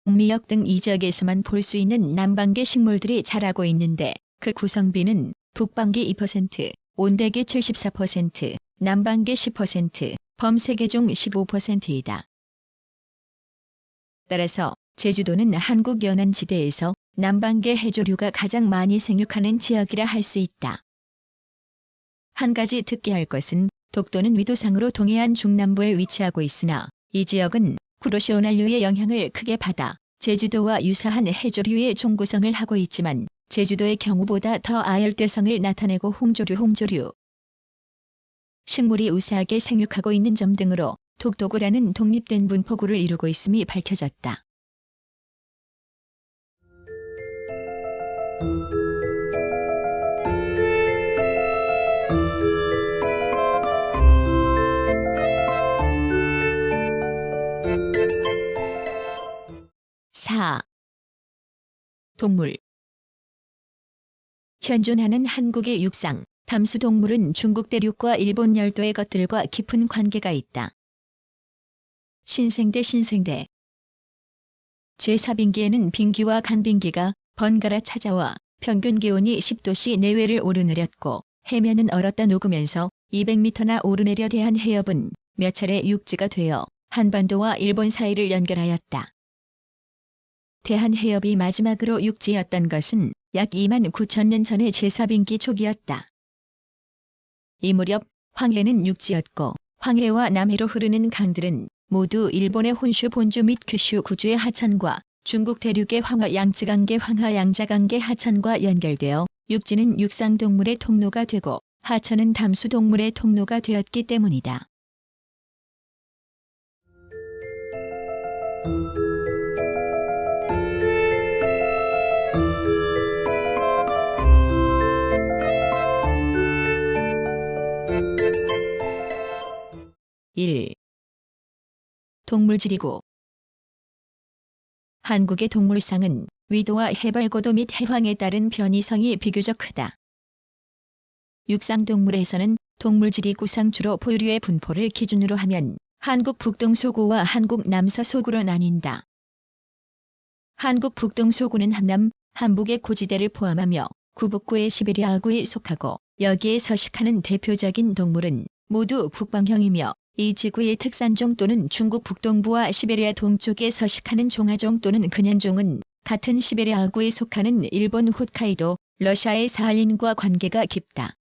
미역 등 이 지역에서만 볼 수 있는 남방계 식물들이 자라고 있는데 그 구성비는 북방계 2%, 온대계 74%, 남방계 10%, 범세계 중 15%이다. 따라서 제주도는 한국 연안지대에서 남방계 해조류가 가장 많이 생육하는 지역이라 할 수 있다. 한 가지 특이할 것은 독도는 위도상으로 동해안 중남부에 위치하고 있으나 이 지역은 구로시오날류의 영향을 크게 받아 제주도와 유사한 해조류의 종구성을 하고 있지만 제주도의 경우보다 더 아열대성을 나타내고 홍조류 식물이 우수하게 생육하고 있는 점 등으로 독도구라는 독립된 분포구를 이루고 있음이 밝혀졌다. 동물. 현존하는 한국의 육상, 담수 동물은 중국 대륙과 일본 열도의 것들과 깊은 관계가 있다. 신생대 제4빙기에는 빙기와 간빙기가 번갈아 찾아와 평균 기온이 10도씨 내외를 오르내렸고 해면은 얼었다 녹으면서 200m나 오르내려 대한 해협은 몇 차례 육지가 되어 한반도와 일본 사이를 연결하였다. 대한 해협이 마지막으로 육지였던 것은 약 29,000년 전의 제4빙기 초기였다. 이 무렵 황해는 육지였고 황해와 남해로 흐르는 강들은 모두 일본의 혼슈 본주 및 규슈 구주의 하천과 중국 대륙의 황하 양쯔강계 황하 양자강계 하천과 연결되어 육지는 육상동물의 통로가 되고 하천은 담수동물의 통로가 되었기 때문이다. 동물지리고. 한국의 동물상은 위도와 해발고도 및 해황에 따른 변이성이 비교적 크다. 육상동물에서는 동물지리구상 주로 포유류의 분포를 기준으로 하면 한국 북동소구와 한국 남서소구로 나뉜다. 한국 북동소구는 한남, 한북의 고지대를 포함하며 구북구의 시베리아구에 속하고 여기에 서식하는 대표적인 동물은 모두 북방형이며 이 지구의 특산종 또는 중국 북동부와 시베리아 동쪽에 서식하는 종아종 또는 근현종은 같은 시베리아구에 속하는 일본 홋카이도, 러시아의 사할린과 관계가 깊다.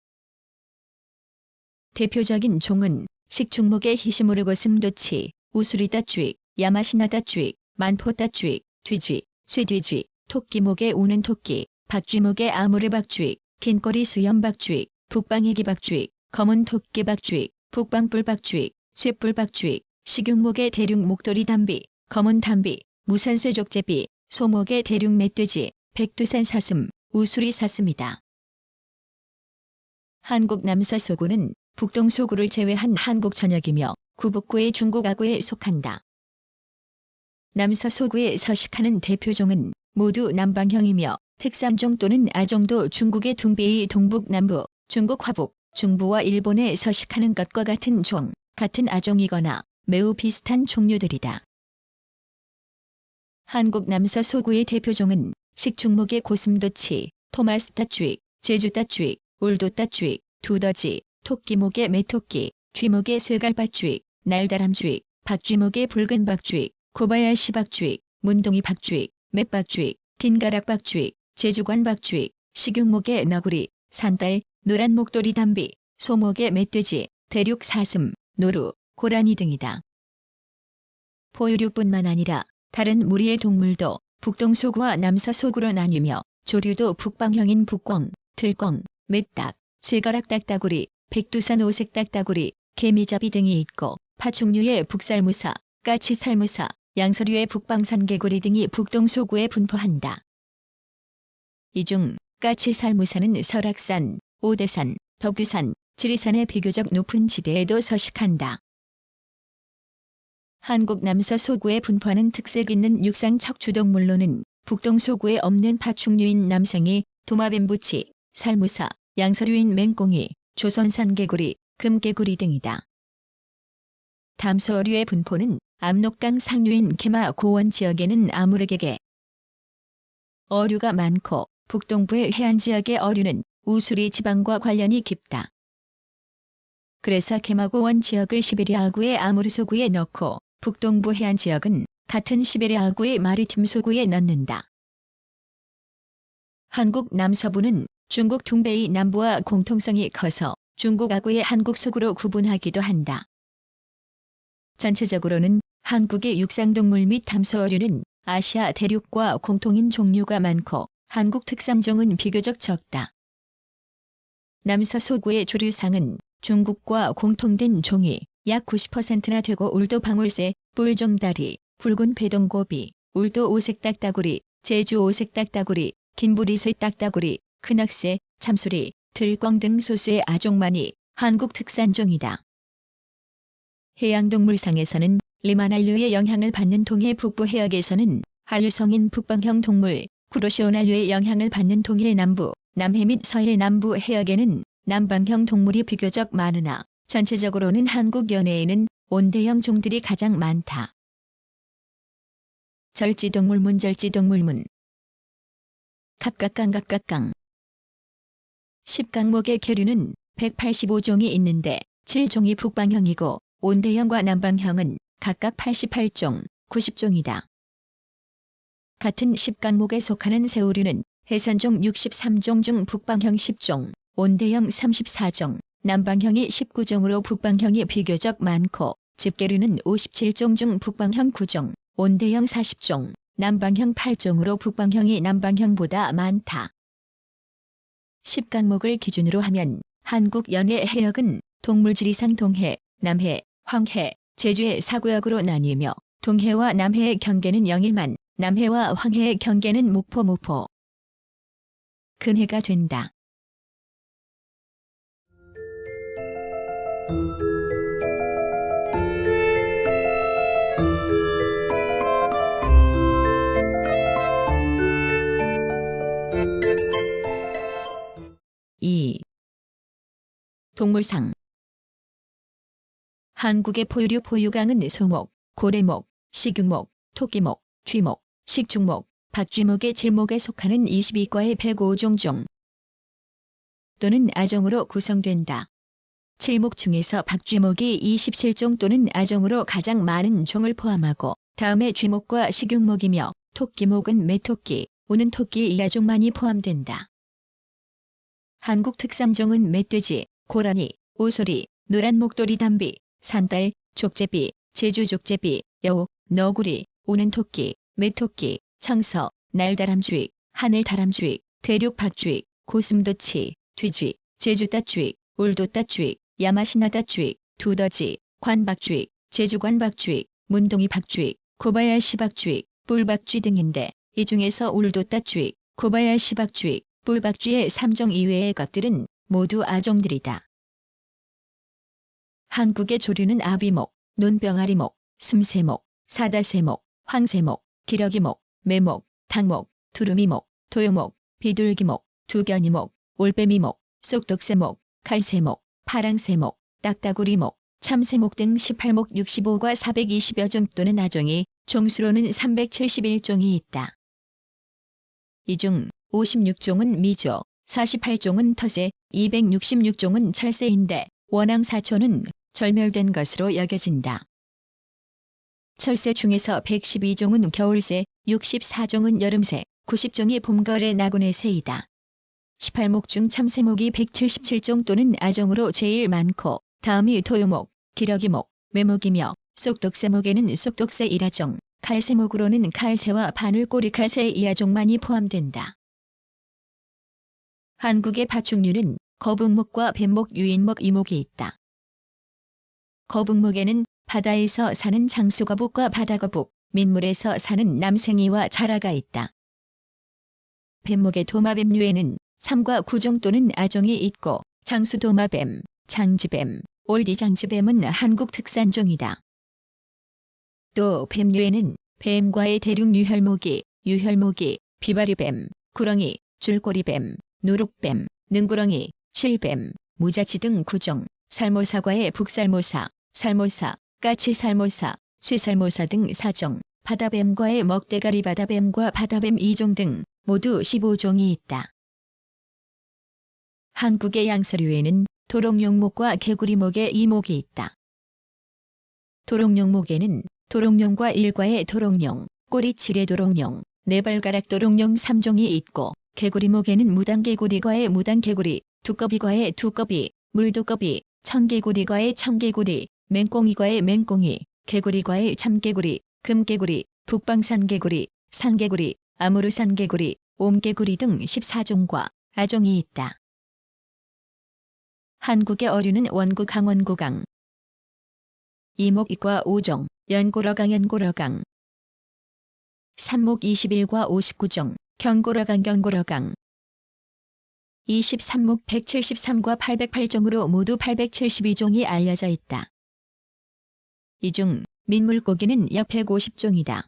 대표적인 종은 식충목의 히시모르고슴도치, 우수리다쥐, 야마시나다쥐, 만포다쥐, 뒤쥐, 쇠뒤쥐, 토끼목의 우는 토끼, 박쥐목의 아무르박쥐, 긴꼬리 수염박쥐, 북방애기박쥐, 검은 토끼박쥐, 북방뿔박쥐, 쇠뿔박쥐, 식용목의 대륙 목도리담비, 검은 담비, 무산쇠족제비, 소목의 대륙 멧돼지, 백두산 사슴, 우수리 사슴이다. 한국 남서소구는 북동소구를 제외한 한국 전역이며 구북구의 중국 아구에 속한다. 남서소구에 서식하는 대표종은 모두 남방형이며 특산종 또는 아종도 중국의 둥베이 동북 남부, 중국 화북, 중부와 일본에 서식하는 것과 같은 종, 같은 아종이거나 매우 비슷한 종류들이다. 한국 남서소구의 대표종은 식충목의 고슴도치, 토마스따쥐, 제주따쥐, 울도따쥐, 두더지, 토끼목의 메토끼, 쥐목의 쇠갈밭쥐, 날다람쥐, 박쥐목의 붉은 박쥐, 코바야시 박쥐, 문동이 박쥐, 맷박쥐, 긴가락박쥐, 제주관 박쥐, 식용목의 너구리, 산딸, 노란 목도리 담비, 소목의 멧돼지, 대륙 사슴, 노루, 고라니 등이다. 포유류뿐만 아니라 다른 무리의 동물도 북동소구와 남서소구로 나뉘며 조류도 북방형인 북꿩, 들꿩, 맷닭, 새가락딱따구리, 백두산 오색딱따구리, 개미잡이 등이 있고 파충류의 북살무사, 까치살무사, 양서류의 북방산개구리 등이 북동소구에 분포한다. 이 중 까치살무사는 설악산, 오대산, 덕유산, 지리산의 비교적 높은 지대에도 서식한다. 한국 남서소구에 분포하는 특색 있는 육상 척추동물로는 북동소구에 없는 파충류인 남생이, 도마뱀부치, 살무사, 양서류인 맹꽁이, 조선산개구리, 금개구리 등이다. 담소어류의 분포는 압록강 상류인 케마 고원 지역에는 아무르게게 어류가 많고 북동부의 해안 지역의 어류는 우수리 지방과 관련이 깊다. 그래서 케마고원 지역을 시베리아하구의 아무르 소구에 넣고 북동부 해안 지역은 같은 시베리아하구의 마리팀 소구에 넣는다. 한국 남서부는 중국 둥베이 남부와 공통성이 커서 중국 하구의 한국 소구로 구분하기도 한다. 전체적으로는 한국의 육상동물 및 담소어류는 아시아 대륙과 공통인 종류가 많고 한국 특산종은 비교적 적다. 남서 소구의 조류상은 중국과 공통된 종이 약 90%나 되고 울도 방울새, 뿔종다리, 붉은 배동고비, 울도 오색 딱따구리, 제주 오색 딱따구리, 긴부리새 딱따구리, 큰악새, 참수리, 들꽝 등 소수의 아종만이 한국 특산종이다. 해양동물상에서는 리만한류의 영향을 받는 동해 북부 해역에서는 한류성인 북방형 동물, 구로시오난류의 영향을 받는 동해 남부, 남해 및 서해 남부 해역에는 남방형 동물이 비교적 많으나 전체적으로는 한국 연해에는 온대형 종들이 가장 많다. 절지동물문 절지동물문 갑각강 10강목의 계류는 185종이 있는데 7종이 북방형이고 온대형과 남방형은 각각 88종, 90종이다. 같은 10강목에 속하는 새우류는 해산종 63종 중 북방형 10종, 온대형 34종, 남방형이 19종으로 북방형이 비교적 많고 집게류는 57종 중 북방형 9종, 온대형 40종, 남방형 8종으로 북방형이 남방형보다 많다. 10강목을 기준으로 하면 한국 연해 해역은 동물지리상 동해, 남해, 황해, 제주의 4구역으로 나뉘며 동해와 남해의 경계는 영일만, 남해와 황해의 경계는 목포. 근해가 된다. 동물상 한국의 포유류 포유강은 소목, 고래목, 식육목, 토끼목, 쥐목, 식중목, 박쥐목의 질목에 속하는 22과의 105종 중 또는 아종으로 구성된다. 칠목 중에서 박쥐목이 27종 또는 아종으로 가장 많은 종을 포함하고 다음에 쥐목과 식육목이며 토끼목은 메토끼, 우는 토끼 이 아종만이 포함된다. 한국 특산종은 멧돼지, 고라니, 오소리, 노란 목도리 담비, 산딸, 족제비, 제주 족제비, 여우, 너구리, 우는 토끼, 메토끼, 청서, 날다람쥐, 하늘다람쥐, 대륙박쥐, 고슴도치, 뒤쥐, 제주따쥐, 울도따쥐, 야마시나따쥐, 두더지, 관박쥐, 제주관박쥐, 문동이박쥐, 코바야시박쥐, 뿔박쥐 등인데 이 중에서 울도따쥐, 코바야시박쥐, 뿔박쥐의 3종 이외의 것들은 모두 아종들이다. 한국의 조류는 아비목, 논병아리목, 숨새목, 사다새목, 황새목, 기러기목, 매목, 탕목, 두루미목, 토요목, 비둘기목, 두견이목, 올빼미목, 쏙독새목, 칼새목, 파랑새목, 딱따구리목, 참새목 등 18목 65과 420여 종 또는 아종이 종수로는 371종이 있다. 이 중 56종은 미조, 48종은 터새, 266종은 철새인데 원앙사초는 절멸된 것으로 여겨진다. 철새 중에서 112종은 겨울새, 64종은 여름새, 90종이 봄가을에 나곤의 새이다. 18목 중 참새목이 177종 또는 아종으로 제일 많고 다음이 토요목, 기러기목, 매목이며 쏙독새목에는 쏙독새 1아종, 칼새목으로는 칼새와 바늘꼬리 칼새 2아종만이 포함된다. 한국의 파충류는 거북목과 뱀목, 유인목, 이목이 있다. 거북목에는 바다에서 사는 장수거북과 바다거북, 민물에서 사는 남생이와 자라가 있다. 뱀목의 도마뱀류에는 3과 9종 또는 아종이 있고 장수도마뱀, 장지뱀, 올디장지뱀은 한국 특산종이다. 또 뱀류에는 뱀과의 대륙 유혈모기, 비바리뱀, 구렁이, 줄꼬리뱀, 누룩뱀, 능구렁이, 실뱀, 무자치 등 9종, 살모사과의 북살모사, 살모사, 까치살모사, 쇠살모사 등 4종, 바다뱀과의 먹대가리 바다뱀과 바다뱀 2종 등 모두 15종이 있다. 한국의 양서류에는 도롱뇽목과 개구리목의 이목이 있다. 도롱뇽목에는 도롱뇽과 일과의 도롱뇽, 꼬리칠의 도롱뇽, 네발가락 도롱뇽 3종이 있고 개구리목에는 무당개구리과의 무당개구리, 두꺼비과의 두꺼비, 물두꺼비, 청개구리과의 청개구리, 맹꽁이과의 맹꽁이, 개구리과의 참개구리, 금개구리, 북방산개구리, 산개구리, 아무르산개구리, 옴개구리 등 14종과 아종이 있다. 한국의 어류는 원구 강원구강, 이목과 5종, 연고러강 연고러강, 삼목 21과 59종, 경고러강 경고러강, 23목 173과 808종으로 모두 872종이 알려져 있다. 이 중 민물고기는 약 150종이다.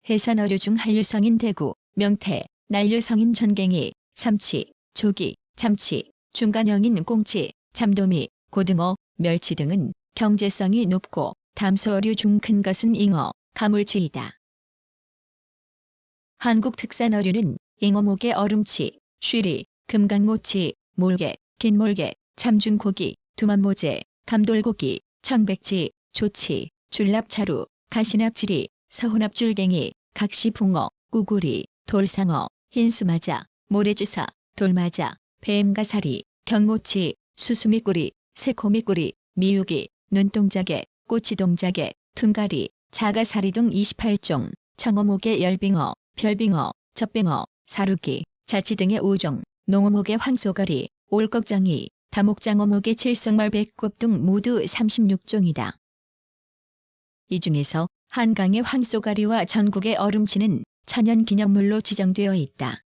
해산 어류 중 한류성인 대구, 명태, 난류성인 전갱이, 삼치, 조기, 참치, 중간형인 꽁치, 잠도미, 고등어, 멸치 등은 경제성이 높고 담소어류 중 큰 것은 잉어, 가물치이다. 한국 특산 어류는 잉어목의 얼음치, 쉬리, 금강모치, 몰개, 긴몰개, 참중고기, 두만모제, 감돌고기, 청백치, 조치, 줄납차루, 가시납치리, 서훈압줄갱이, 각시붕어, 꾸구리, 돌상어, 흰수마자, 모래주사, 돌마자, 뱀가사리, 경모치, 수수미꾸리, 새코미꾸리, 미유기, 눈동자개, 꼬치동자개, 퉁가리, 자가사리 등 28종, 청어목의 열빙어, 별빙어, 젖빙어, 사루기, 자치 등의 5종, 농어목의 황소가리, 올꺽장이, 다목장어목의 칠성말백곱 등 모두 36종이다. 이 중에서 한강의 황소가리와 전국의 얼음치는 천연기념물로 지정되어 있다.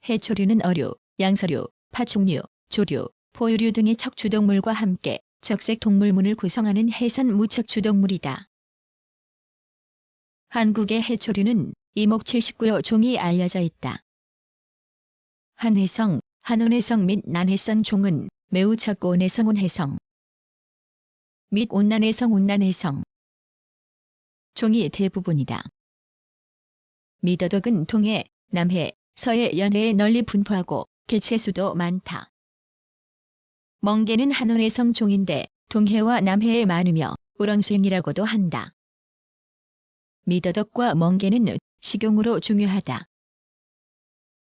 해초류는 어류, 양서류, 파충류, 조류, 포유류 등의 척추동물과 함께 적색동물문을 구성하는 해산 무척추동물이다. 한국의 해초류는 이목 79종이 알려져 있다. 한해성, 한온해성 및 난해성 종은 매우 적고 온해성 온해성 및 온난해성 온난해성 종이 대부분이다. 미더덕은 동해, 남해, 서해 연해에 널리 분포하고 개체수도 많다. 멍게는 한온해성 종인데 동해와 남해에 많으며 우렁수행이라고도 한다. 미더덕과 멍게는 식용으로 중요하다.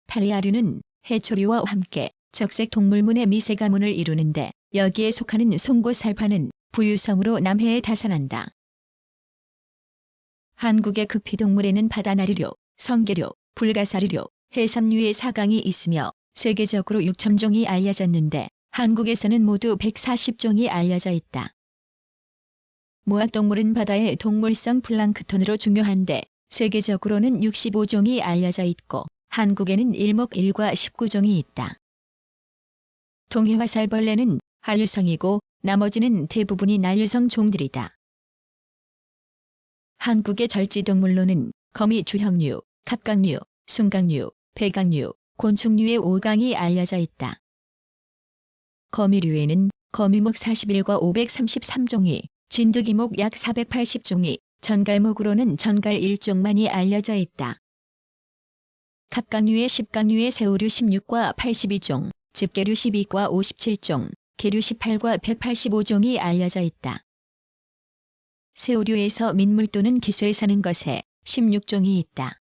탈리아류는 해초류와 함께 적색동물문의 미세가문을 이루는데 여기에 속하는 송곳살파는 부유성으로 남해에 다산한다. 한국의 극피동물에는 바다나리류, 성게류, 불가사리류, 해삼류의 사강이 있으며 세계적으로 6,000종이 알려졌는데 한국에서는 모두 140종이 알려져 있다. 모악동물은 바다의 동물성 플랑크톤으로 중요한데 세계적으로는 65종이 알려져 있고 한국에는 일목1과 19종이 있다. 동해화살벌레는 한류성이고 나머지는 대부분이 난류성 종들이다. 한국의 절지동물로는 거미 주형류, 갑각류, 숭각류, 배각류, 곤충류의 5강이 알려져 있다. 거미류에는 거미목 41과 533종이, 진드기목 약 480종이, 전갈목으로는 전갈 1종만이 알려져 있다. 갑각류의 10강류의 새우류 16과 82종, 집게류 12과 57종, 게류 18과 185종이 알려져 있다. 새우류에서 민물 또는 기소에 사는 것에 16종이 있다.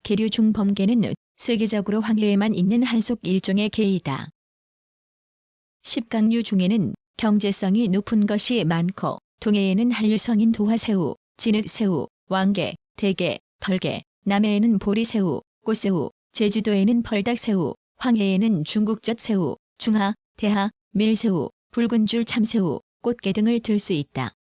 게류 중 범게는 세계적으로 황해에만 있는 한속 일종의 게이다. 10강류 중에는 경제성이 높은 것이 많고 동해에는 한류성인 도화새우, 진흙새우, 왕게, 대게, 덜게, 남해에는 보리새우, 꽃새우, 제주도에는 벌닭새우, 황해에는 중국젖새우, 중하, 대하, 밀새우, 붉은줄 참새우, 꽃게 등을 들 수 있다.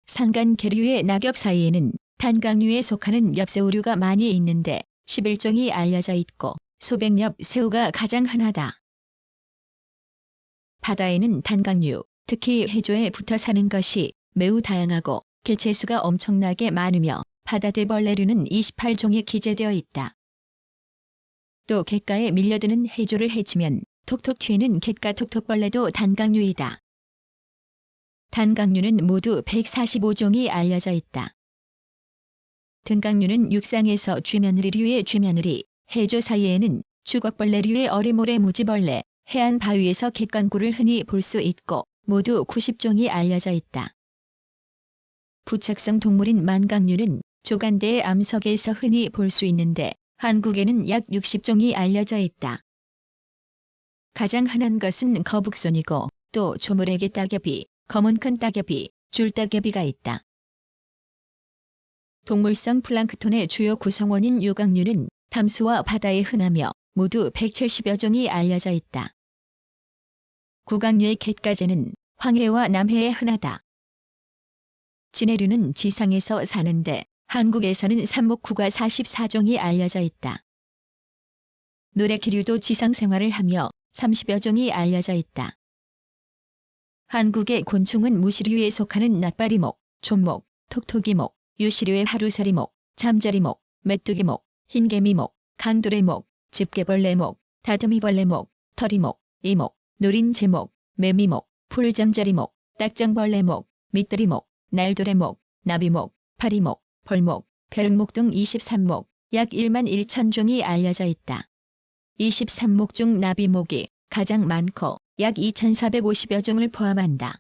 산간계류의 낙엽 사이에는 단강류에 속하는 엽새우류가 많이 있는데 11종이 알려져 있고 소백엽 새우가 가장 흔하다. 바다에는 단강류, 특히 해조에 붙어 사는 것이 매우 다양하고 개체수가 엄청나게 많으며 바다대벌레류는 28종이 기재되어 있다. 또 갯가에 밀려드는 해조를 해치면 톡톡 튀는 갯가 톡톡벌레도 단강류이다. 단각류는 모두 145종이 알려져 있다. 등각류는 육상에서 쥐며느리류의 쥐며느리, 해조 사이에는 주걱벌레류의 어리모래 무지벌레, 해안 바위에서 갯강구를 흔히 볼 수 있고 모두 90종이 알려져 있다. 부착성 동물인 만각류는 조간대의 암석에서 흔히 볼 수 있는데 한국에는 약 60종이 알려져 있다. 가장 흔한 것은 거북손이고 또 조물에게 따개비, 검은 큰 따개비, 줄따개비가 있다. 동물성 플랑크톤의 주요 구성원인 유각류는 담수와 바다에 흔하며 모두 170여 종이 알려져 있다. 구각류의 갯가재는 황해와 남해에 흔하다. 진해류는 지상에서 사는데 한국에서는 삼목구가 44종이 알려져 있다. 노래기류도 지상 생활을 하며 30여 종이 알려져 있다. 한국의 곤충은 무시류에 속하는 낫바리목, 촌목, 톡톡이목, 유시류의 하루살이목, 잠자리목, 메뚜기목, 흰개미목, 강도래목, 집게벌레목, 다듬이벌레목, 털이목, 이목, 노린재목, 매미목, 풀잠자리목, 딱정벌레목, 밑들이목, 날도래목, 나비목, 파리목, 벌목, 벼룩목 등 23목, 약 1만 1천 종이 알려져 있다. 23목 중 나비목이 가장 많고 약 2,450여 종을 포함한다.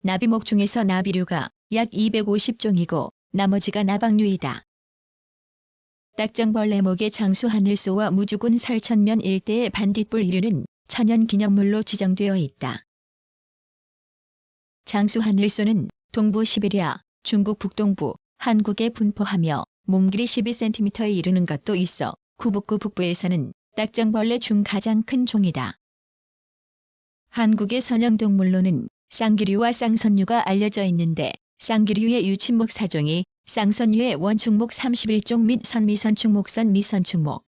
나비목 중에서 나비류가 약 250종이고 나머지가 나박류이다. 딱정벌레목의 장수하늘소와 무주군 설천면 일대의 반딧불이류는 천연기념물로 지정되어 있다. 장수하늘소는 동부 시베리아, 중국 북동부, 한국에 분포하며 몸길이 12cm에 이르는 것도 있어 구북구 북부에서는 딱정벌레 중 가장 큰 종이다. 한국의 선형동물로는 쌍기류와 쌍선류가 알려져 있는데 쌍기류의 유친목 4종이 쌍선류의 원충목 31종 및 선미선충목선 미선충목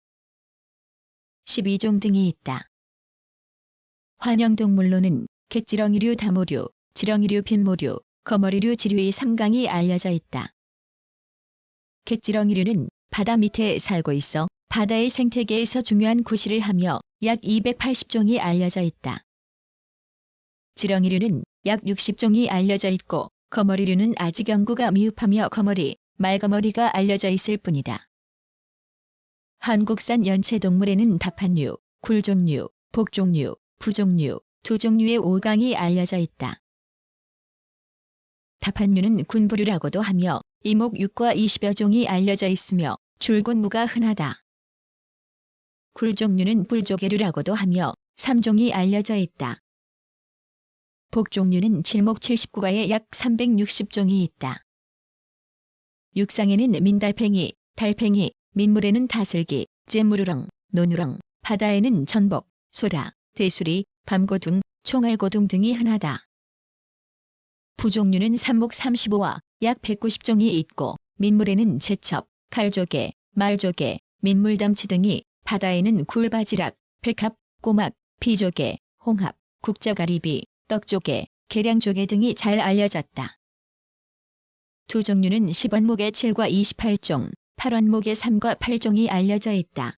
12종 등이 있다. 환영동물로는 갯지렁이류 다모류, 지렁이류 빈모류, 거머리류 지류의 3강이 알려져 있다. 갯지렁이류는 바다 밑에 살고 있어 바다의 생태계에서 중요한 구실을 하며 약 280종이 알려져 있다. 지렁이류는 약 60종이 알려져 있고 거머리류는 아직 연구가 미흡하며 거머리, 말거머리가 알려져 있을 뿐이다. 한국산 연체동물에는 다판류, 굴종류, 복종류, 부종류, 두 종류의 5강이 알려져 있다. 다판류는 군부류라고도 하며 이목 6과 20여 종이 알려져 있으며 줄군무가 흔하다. 굴종류는 뿔조개류라고도 하며 3종이 알려져 있다. 복종류는 칠목 79과에 약 360종이 있다. 육상에는 민달팽이, 달팽이, 민물에는 다슬기, 잼무르렁, 노누렁, 바다에는 전복, 소라, 대수리, 밤고둥, 총알고둥 등이 흔하다. 부종류는 삼목 35와 약 190종이 있고 민물에는 제첩, 칼조개, 말조개, 민물담치 등이 바다에는 굴바지락, 백합, 꼬막, 피조개, 홍합, 국자가리비, 떡조개, 계량조개 등이 잘 알려졌다. 두 종류는 10원목의 7과 28종, 8원목의 3과 8종이 알려져 있다.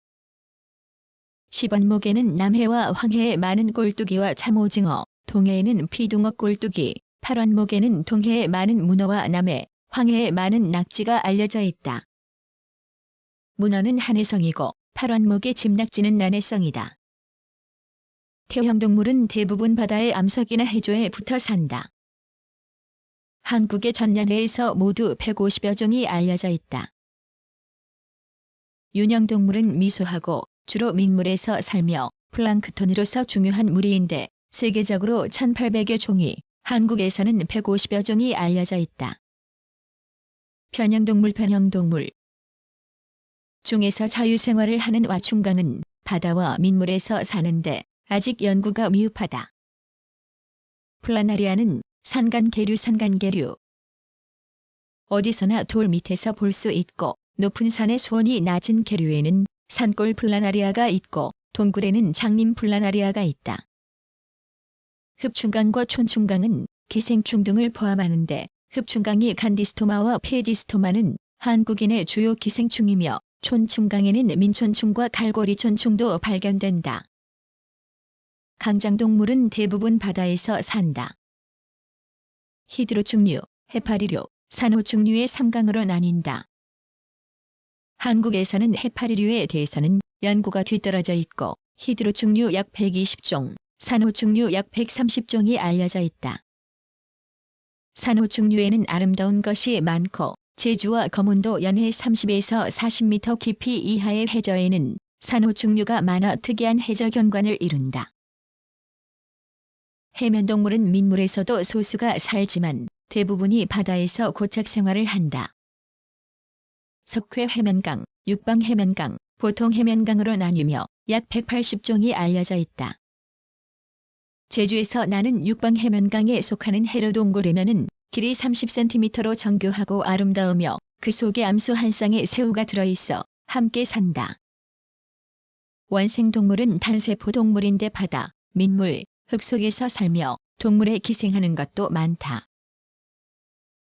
10원목에는 남해와 황해에 많은 꼴뚜기와 참오징어, 동해에는 피둥어 꼴뚜기, 8원목에는 동해에 많은 문어와 남해, 황해에 많은 낙지가 알려져 있다. 문어는 한해성이고 8원목의 집낙지는 난해성이다. 태형동물은 대부분 바다의 암석이나 해조에 붙어 산다. 한국의 전야내에서 모두 150여 종이 알려져 있다. 윤형동물은 미소하고 주로 민물에서 살며 플랑크톤으로서 중요한 무리인데 세계적으로 1,800여 종이, 한국에서는 150여 종이 알려져 있다. 편형동물 중에서 자유생활을 하는 와충강은 바다와 민물에서 사는데 아직 연구가 미흡하다. 플라나리아는 산간계류 어디서나 돌 밑에서 볼 수 있고 높은 산의 수온이 낮은 계류에는 산골 플라나리아가 있고 동굴에는 장림 플라나리아가 있다. 흡충강과 촌충강은 기생충 등을 포함하는데 흡충강이 간디스토마와 페디스토마는 한국인의 주요 기생충이며 촌충강에는 민촌충과 갈고리촌충도 발견된다. 강장동물은 대부분 바다에서 산다. 히드로축류, 해파리류, 산호축류의 3강으로 나뉜다. 한국에서는 해파리류에 대해서는 연구가 뒤떨어져 있고 히드로축류 약 120종, 산호축류 약 130종이 알려져 있다. 산호축류에는 아름다운 것이 많고 제주와 거문도 연해 30에서 40m 깊이 이하의 해저에는 산호축류가 많아 특이한 해저 경관을 이룬다. 해면동물은 민물에서도 소수가 살지만 대부분이 바다에서 고착 생활을 한다. 석회 해면강, 육방 해면강, 보통 해면강으로 나뉘며 약 180종이 알려져 있다. 제주에서 나는 육방 해면강에 속하는 해로동굴에면은 길이 30cm로 정교하고 아름다우며 그 속에 암수 한 쌍의 새우가 들어있어 함께 산다. 원생동물은 단세포 동물인데 바다, 민물, 흙 속에서 살며 동물에 기생하는 것도 많다.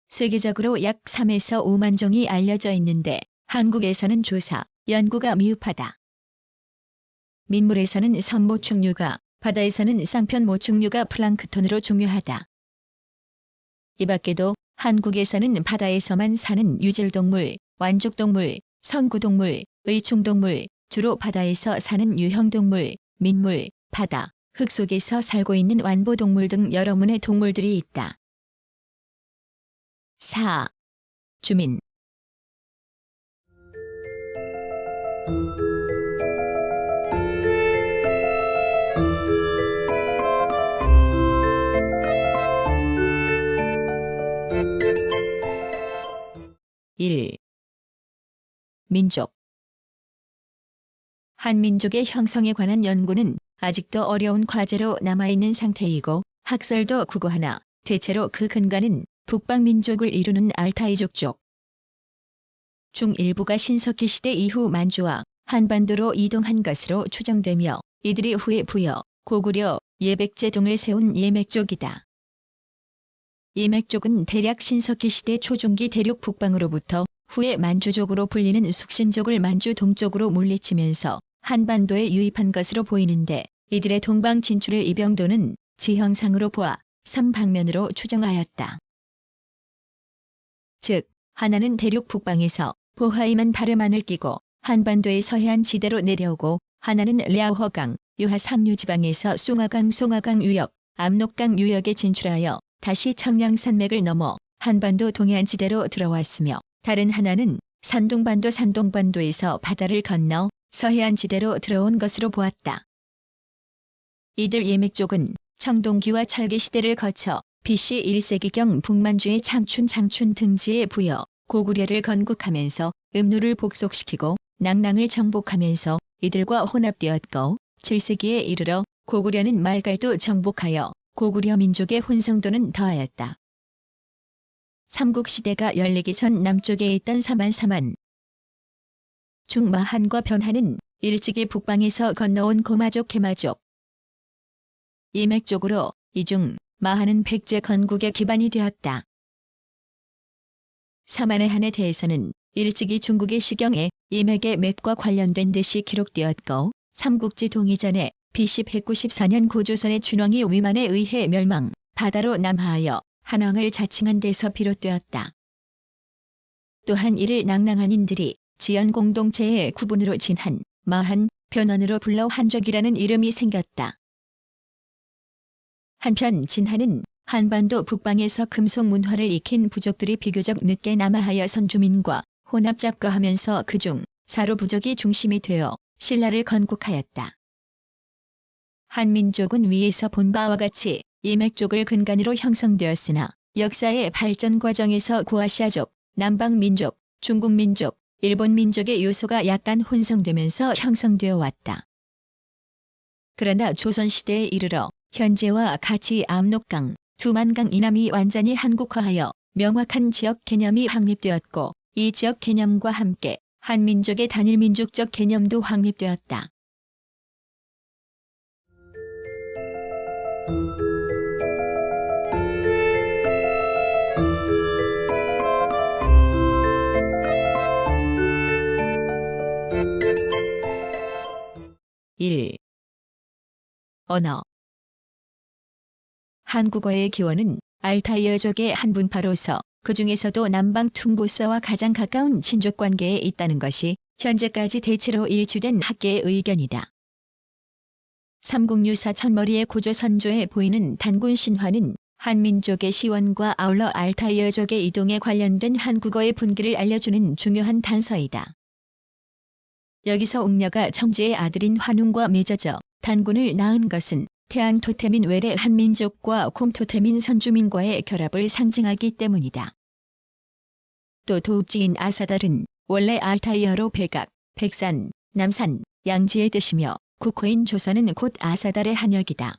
세계적으로 약 3에서 5만 종이 알려져 있는데 한국에서는 조사, 연구가 미흡하다. 민물에서는 선모축류가, 바다에서는 쌍편모축류가 플랑크톤으로 중요하다. 이 밖에도 한국에서는 바다에서만 사는 유질동물, 완족동물, 선구동물, 의충동물, 주로 바다에서 사는 유형동물, 민물, 바다, 흙 속에서 살고 있는 완보동물 등 여러 문의 동물들이 있다. 4. 주민. (1) 민족. 한민족의 형성에 관한 연구는 아직도 어려운 과제로 남아있는 상태이고 학설도 구구하나 대체로 그 근간은 북방민족을 이루는 알타이족 쪽 중 일부가 신석기 시대 이후 만주와 한반도로 이동한 것으로 추정되며 이들이 후에 부여, 고구려, 예백제 등을 세운 예맥족이다. 예맥족은 대략 신석기 시대 초중기 대륙 북방으로부터 후에 만주족으로 불리는 숙신족을 만주 동쪽으로 물리치면서 한반도에 유입한 것으로 보이는데 이들의 동방 진출을 이병도는 지형상으로 보아 3방면으로 추정하였다. 즉, 하나는 대륙 북방에서 보하이만 바르만을 끼고 한반도의 서해안 지대로 내려오고 하나는 랴허강, 유하 상류 지방에서 송하강 유역, 압록강 유역에 진출하여 다시 청량산맥을 넘어 한반도 동해안 지대로 들어왔으며 다른 하나는 산동반도에서 바다를 건너 서해안 지대로 들어온 것으로 보았다. 이들 예맥족은 청동기와 철기 시대를 거쳐 BC 1세기경 북만주의 장춘 등지에 부여 고구려를 건국하면서 음루를 복속시키고 낭랑을 정복하면서 이들과 혼합되었고 7세기에 이르러 고구려는 말갈도 정복하여 고구려 민족의 혼성도는 더하였다. 삼국시대가 열리기 전 남쪽에 있던 사만 중마한과 변하는 일찍이 북방에서 건너온 고마족 개마족 예맥족으로 이중 마한은 백제 건국의 기반이 되었다. 사만의 한에 대해서는 일찍이 중국의 시경에 예맥의 맥과 관련된 듯이 기록되었고 삼국지 동이전에 BC 194년 고조선의 준왕이 위만에 의해 멸망, 바다로 남하하여 한왕을 자칭한 데서 비롯되었다. 또한 이를 낭랑한인들이 지연 공동체의 구분으로 진한, 마한, 변원으로 불러 한족이라는 이름이 생겼다. 한편 진한은 한반도 북방에서 금속 문화를 익힌 부족들이 비교적 늦게 남하하여 선주민과 혼합 잡거하면서 그중 사로 부족이 중심이 되어 신라를 건국하였다. 한민족은 위에서 본 바와 같이 예맥족을 근간으로 형성되었으나 역사의 발전 과정에서 고아시아족, 남방민족, 중국민족, 일본민족의 요소가 약간 혼성되면서 형성되어 왔다. 그러나 조선시대에 이르러 현재와 같이 압록강, 두만강 이남이 완전히 한국화하여 명확한 지역 개념이 확립되었고 이 지역 개념과 함께 한민족의 단일민족적 개념도 확립되었다. (1) 언어. 한국어의 기원은 알타이어족의 한 분파로서 그 중에서도 남방 퉁고스와 가장 가까운 친족 관계에 있다는 것이 현재까지 대체로 일치된 학계의 의견이다. 삼국유사 천머리의 고조 선조에 보이는 단군 신화는 한민족의 시원과 아울러 알타이어족의 이동에 관련된 한국어의 분기를 알려주는 중요한 단서이다. 여기서 웅녀가 청지의 아들인 환웅과 맺어져 단군을 낳은 것은 태안 토템인 외래 한민족과 콩토템인 선주민과의 결합을 상징하기 때문이다. 또 도읍지인 아사달은 원래 알타이어로 백악, 백산, 남산, 양지의 뜻이며 국호인 조선은 곧 아사달의 한역이다.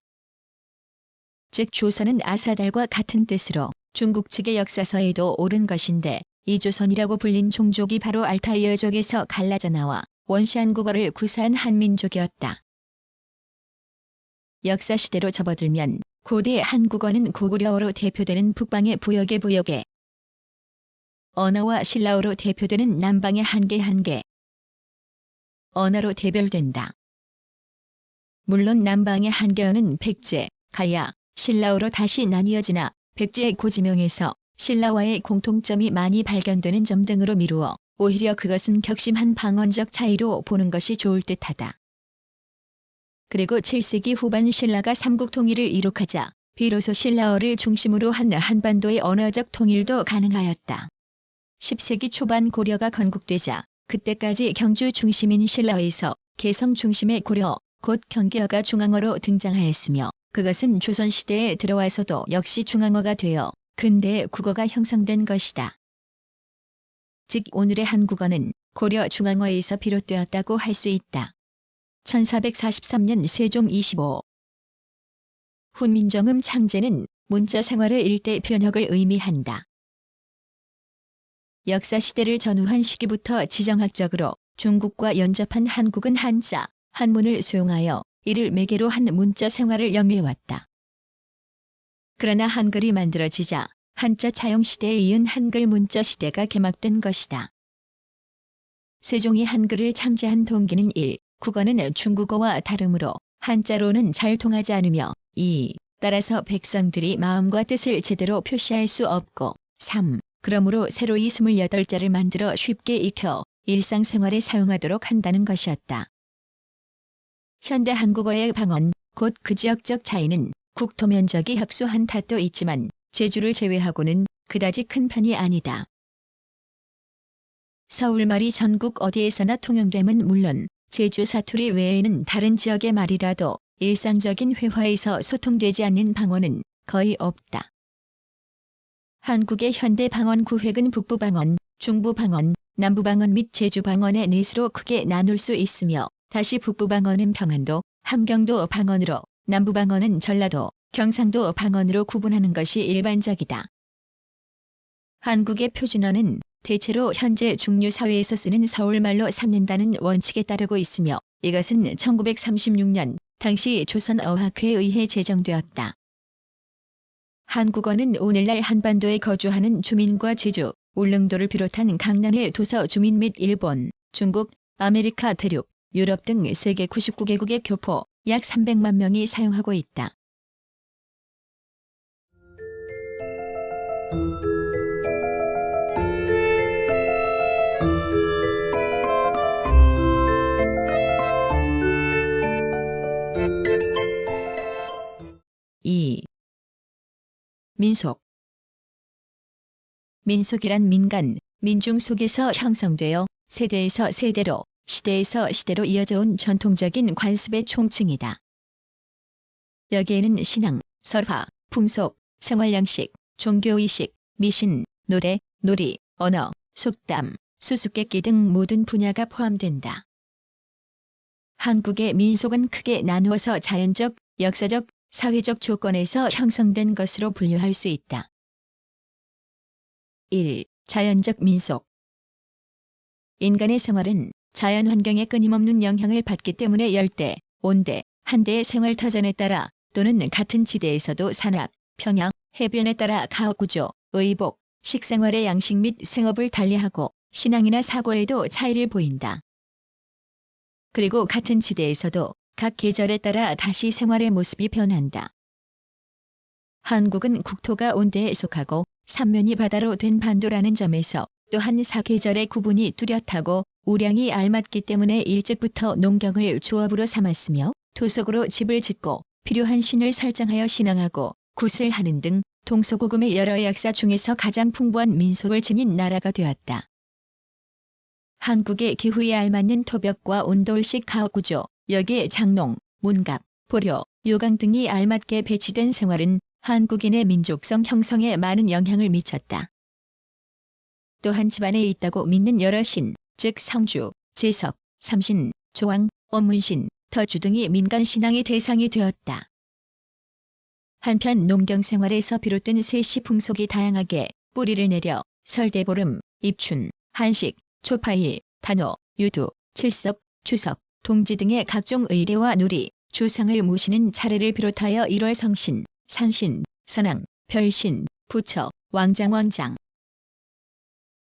즉 조선은 아사달과 같은 뜻으로 중국 측의 역사서에도 옳은 것인데 이 조선이라고 불린 종족이 바로 알타이어족에서 갈라져 나와 원시 한국어를 구사한 한민족이었다. 역사시대로 접어들면 고대 한국어는 고구려어로 대표되는 북방의 부역의 언어와 신라어로 대표되는 남방의 한계 언어로 대별된다. 물론 남방의 한계어는 백제, 가야, 신라어로 다시 나뉘어지나 백제의 고지명에서 신라와의 공통점이 많이 발견되는 점 등으로 미루어 오히려 그것은 격심한 방언적 차이로 보는 것이 좋을 듯하다. 그리고 7세기 후반 신라가 삼국 통일을 이룩하자 비로소 신라어를 중심으로 한 한반도의 언어적 통일도 가능하였다. 10세기 초반 고려가 건국되자 그때까지 경주 중심인 신라에서 개성 중심의 고려, 곧 경계어가 중앙어로 등장하였으며 그것은 조선시대에 들어와서도 역시 중앙어가 되어 근대의 국어가 형성된 것이다. 즉 오늘의 한국어는 고려 중앙어에서 비롯되었다고 할 수 있다. 1443년 세종 25. 훈민정음 창제는 문자 생활의 일대 변혁을 의미한다. 역사시대를 전후한 시기부터 지정학적으로 중국과 연접한 한국은 한자, 한문을 수용하여 이를 매개로 한 문자 생활을 영위해왔다. 그러나 한글이 만들어지자 한자 차용 시대에 이은 한글 문자 시대가 개막된 것이다. 세종이 한글을 창제한 동기는 1. 국어는 중국어와 다르므로 한자로는 잘 통하지 않으며 2. 따라서 백성들이 마음과 뜻을 제대로 표시할 수 없고 3. 그러므로 새로이 28자를 만들어 쉽게 익혀 일상생활에 사용하도록 한다는 것이었다. 현대 한국어의 방언, 곧 그 지역적 차이는 국토 면적이 협소한 탓도 있지만 제주를 제외하고는 그다지 큰 편이 아니다. 서울말이 전국 어디에서나 통용됨은 물론 제주 사투리 외에는 다른 지역의 말이라도 일상적인 회화에서 소통되지 않는 방언은 거의 없다. 한국의 현대 방언 구획은 북부방언, 중부방언, 남부방언 및 제주방언의 넷으로 크게 나눌 수 있으며 다시 북부방언은 평안도, 함경도 방언으로 남부방언은 전라도, 경상도 방언으로 구분하는 것이 일반적이다. 한국의 표준어는 대체로 현재 중류사회에서 쓰는 서울말로 삼는다는 원칙에 따르고 있으며 이것은 1936년 당시 조선어학회에 의해 제정되었다. 한국어는 오늘날 한반도에 거주하는 주민과 제주, 울릉도를 비롯한 강남의 도서 주민 및 일본, 중국, 아메리카 대륙, 유럽 등 세계 99개국의 교포 약 300만 명이 사용하고 있다. 민속. 민속이란 민간, 민중 속에서 형성되어 세대에서 세대로, 시대에서 시대로 이어져 온 전통적인 관습의 총칭이다. 여기에는 신앙, 설화, 풍속, 생활양식, 종교의식, 미신, 노래, 놀이, 언어, 속담, 수수께끼 등 모든 분야가 포함된다. 한국의 민속은 크게 나누어서 자연적, 역사적, 사회적 조건에서 형성된 것으로 분류할 수 있다. 1. 자연적 민속. 인간의 생활은 자연 환경에 끊임없는 영향을 받기 때문에 열대, 온대, 한대의 생활 터전에 따라 또는 같은 지대에서도 산악, 평양, 해변에 따라 가옥구조, 의복, 식생활의 양식 및 생업을 달리하고 신앙이나 사고에도 차이를 보인다. 그리고 같은 지대에서도 각 계절에 따라 다시 생활의 모습이 변한다. 한국은 국토가 온대에 속하고 삼면이 바다로 된 반도라는 점에서 또한 사계절의 구분이 뚜렷하고 우량이 알맞기 때문에 일찍부터 농경을 주업으로 삼았으며 토속으로 집을 짓고 필요한 신을 설정하여 신앙하고 굿을 하는 등 동서고금의 여러 역사 중에서 가장 풍부한 민속을 지닌 나라가 되었다. 한국의 기후에 알맞는 토벽과 온돌식 가옥구조, 여기에 장농, 문갑, 보료, 요강 등이 알맞게 배치된 생활은 한국인의 민족성 형성에 많은 영향을 미쳤다. 또한 집안에 있다고 믿는 여러 신, 즉 성주, 제석, 삼신, 조왕, 원문신, 터주 등이 민간 신앙의 대상이 되었다. 한편 농경 생활에서 비롯된 세시 풍속이 다양하게 뿌리를 내려 설대보름, 입춘, 한식, 초파일, 단오, 유두, 칠섭, 추석, 동지 등의 각종 의례와 놀이, 조상을 모시는 차례를 비롯하여 1월 성신, 산신, 선왕, 별신, 부처, 왕장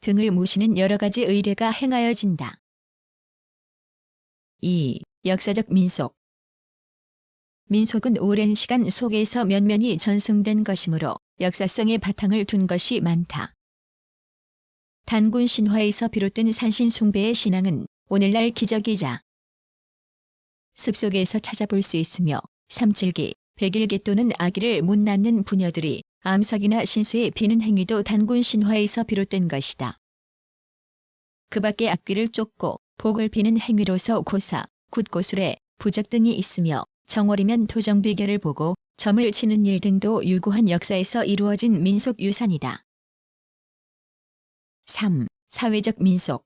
등을 모시는 여러 가지 의례가 행하여진다. 2. 역사적 민속. 민속은 오랜 시간 속에서 면면이 전승된 것이므로 역사성의 바탕을 둔 것이 많다. 단군 신화에서 비롯된 산신 숭배의 신앙은 오늘날 기적이자 습속에서 찾아볼 수 있으며 삼칠기, 백일기 또는 아기를 못 낳는 부녀들이 암석이나 신수에 비는 행위도 단군 신화에서 비롯된 것이다. 그 밖에 악귀를 쫓고 복을 비는 행위로서 고사, 굿고술에 부적 등이 있으며 정월이면 토정비결을 보고 점을 치는 일 등도 유구한 역사에서 이루어진 민속 유산이다. 3. 사회적 민속.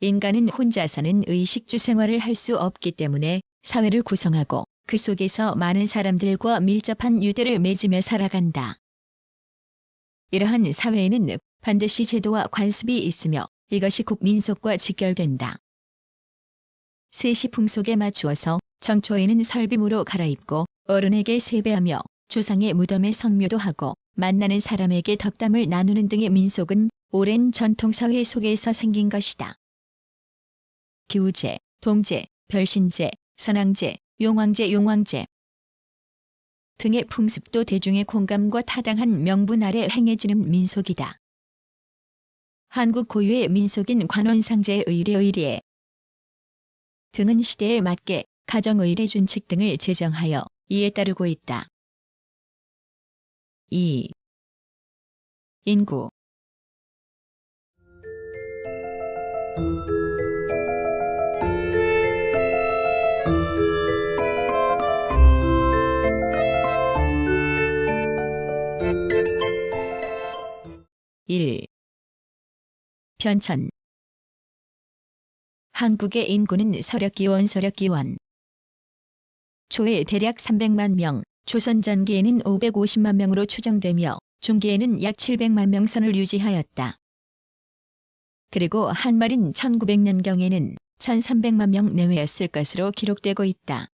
인간은 혼자서는 의식주 생활을 할 수 없기 때문에 사회를 구성하고 그 속에서 많은 사람들과 밀접한 유대를 맺으며 살아간다. 이러한 사회에는 반드시 제도와 관습이 있으며 이것이 국 민속과 직결된다. 세시 풍속에 맞추어서 정초에는 설비무로 갈아입고 어른에게 세배하며 조상의 무덤에 성묘도 하고 만나는 사람에게 덕담을 나누는 등의 민속은 오랜 전통사회 속에서 생긴 것이다. 기우제, 동제, 별신제, 선왕제, 용왕제 등의 풍습도 대중의 공감과 타당한 명분 아래 행해지는 민속이다. 한국 고유의 민속인 관원상제 의례 등은 시대에 맞게 가정의례 준칙 등을 제정하여 이에 따르고 있다. 2. 인구. (1) 편천. 한국의 인구는 서력기원 초에 대략 300만 명, 조선 전기에는 550만 명으로 추정되며 중기에는 약 700만 명 선을 유지하였다. 그리고 한말인 1900년경에는 1300만 명 내외였을 것으로 기록되고 있다.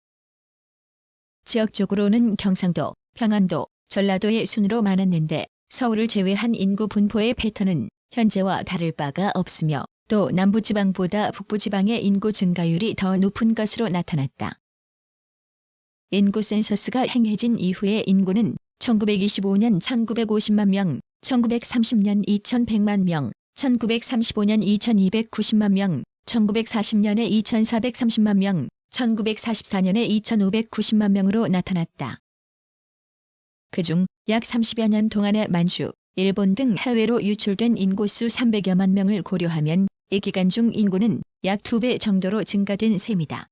지역적으로는 경상도, 평안도, 전라도의 순으로 많았는데 서울을 제외한 인구 분포의 패턴은 현재와 다를 바가 없으며 또 남부지방보다 북부지방의 인구 증가율이 더 높은 것으로 나타났다. 인구 센서스가 행해진 이후의 인구는 1925년 1950만 명, 1930년 2100만 명, 1935년 2290만 명, 1940년에 2430만 명, 1944년에 2590만 명으로 나타났다. 그중 약 30여 년 동안의 만주, 일본 등 해외로 유출된 인구수 300여만 명을 고려하면 이 기간 중 인구는 약 2배 정도로 증가된 셈이다.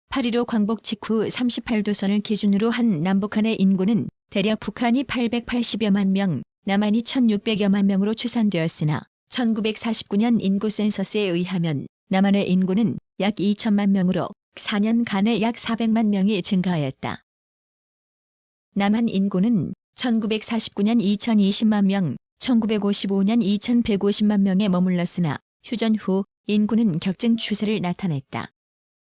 8.15 광복 직후 38도선을 기준으로 한 남북한의 인구는 대략 북한이 880여만 명, 남한이 1600여만 명으로 추산되었으나 1949년 인구 센서스에 의하면 남한의 인구는 약 2천만 명으로 4년간에 약 400만 명이 증가하였다. 남한 인구는 1949년 2020만 명, 1955년 2150만 명에 머물렀으나 휴전 후 인구는 격증 추세를 나타냈다.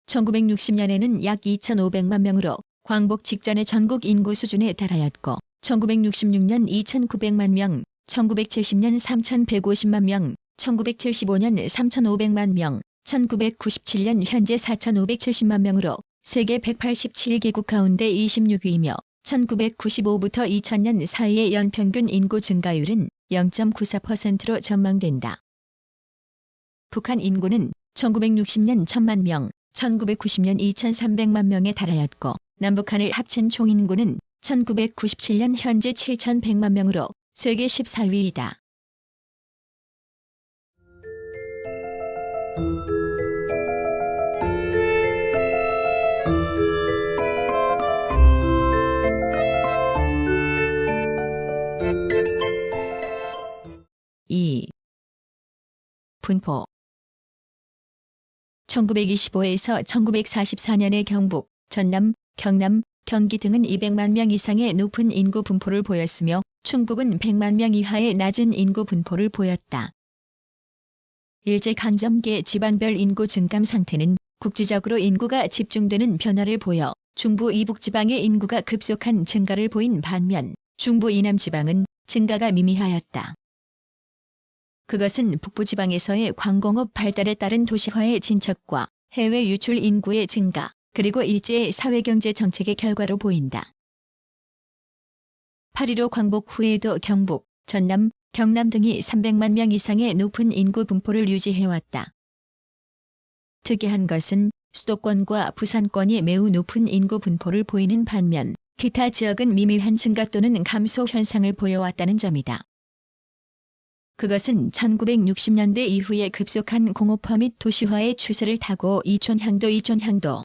1960년에는 약 2,500만 명으로 광복 직전의 전국 인구 수준에 달하였고 1966년 2,900만 명, 1970년 3,150만 명, 1975년 3,500만 명, 1997년 현재 4,570만 명으로 세계 187개국 가운데 26위이며 1995부터 2000년 사이의 연평균 인구 증가율은 0.94%로 전망된다. 북한 인구는 1960년 1000만 명, 1990년 2300만 명에 달하였고 남북한을 합친 총인구는 1997년 현재 7100만 명으로 세계 14위이다. 분포 1925에서 1944년의 경북, 전남, 경남, 경기 등은 200만 명 이상의 높은 인구 분포를 보였으며 충북은 100만 명 이하의 낮은 인구 분포를 보였다. 일제강점기 지방별 인구 증감 상태는 국지적으로 인구가 집중되는 변화를 보여 중부 이북 지방의 인구가 급속한 증가를 보인 반면 중부 이남 지방은 증가가 미미하였다. 그것은 북부지방에서의 관공업 발달에 따른 도시화의 진척과 해외 유출 인구의 증가, 그리고 일제의 사회경제 정책의 결과로 보인다. 8.15 광복 후에도 경북, 전남, 경남 등이 300만 명 이상의 높은 인구 분포를 유지해왔다. 특이한 것은 수도권과 부산권이 매우 높은 인구 분포를 보이는 반면 기타 지역은 미미한 증가 또는 감소 현상을 보여왔다는 점이다. 그것은 1960년대 이후에 급속한 공업화 및 도시화의 추세를 타고 이촌향도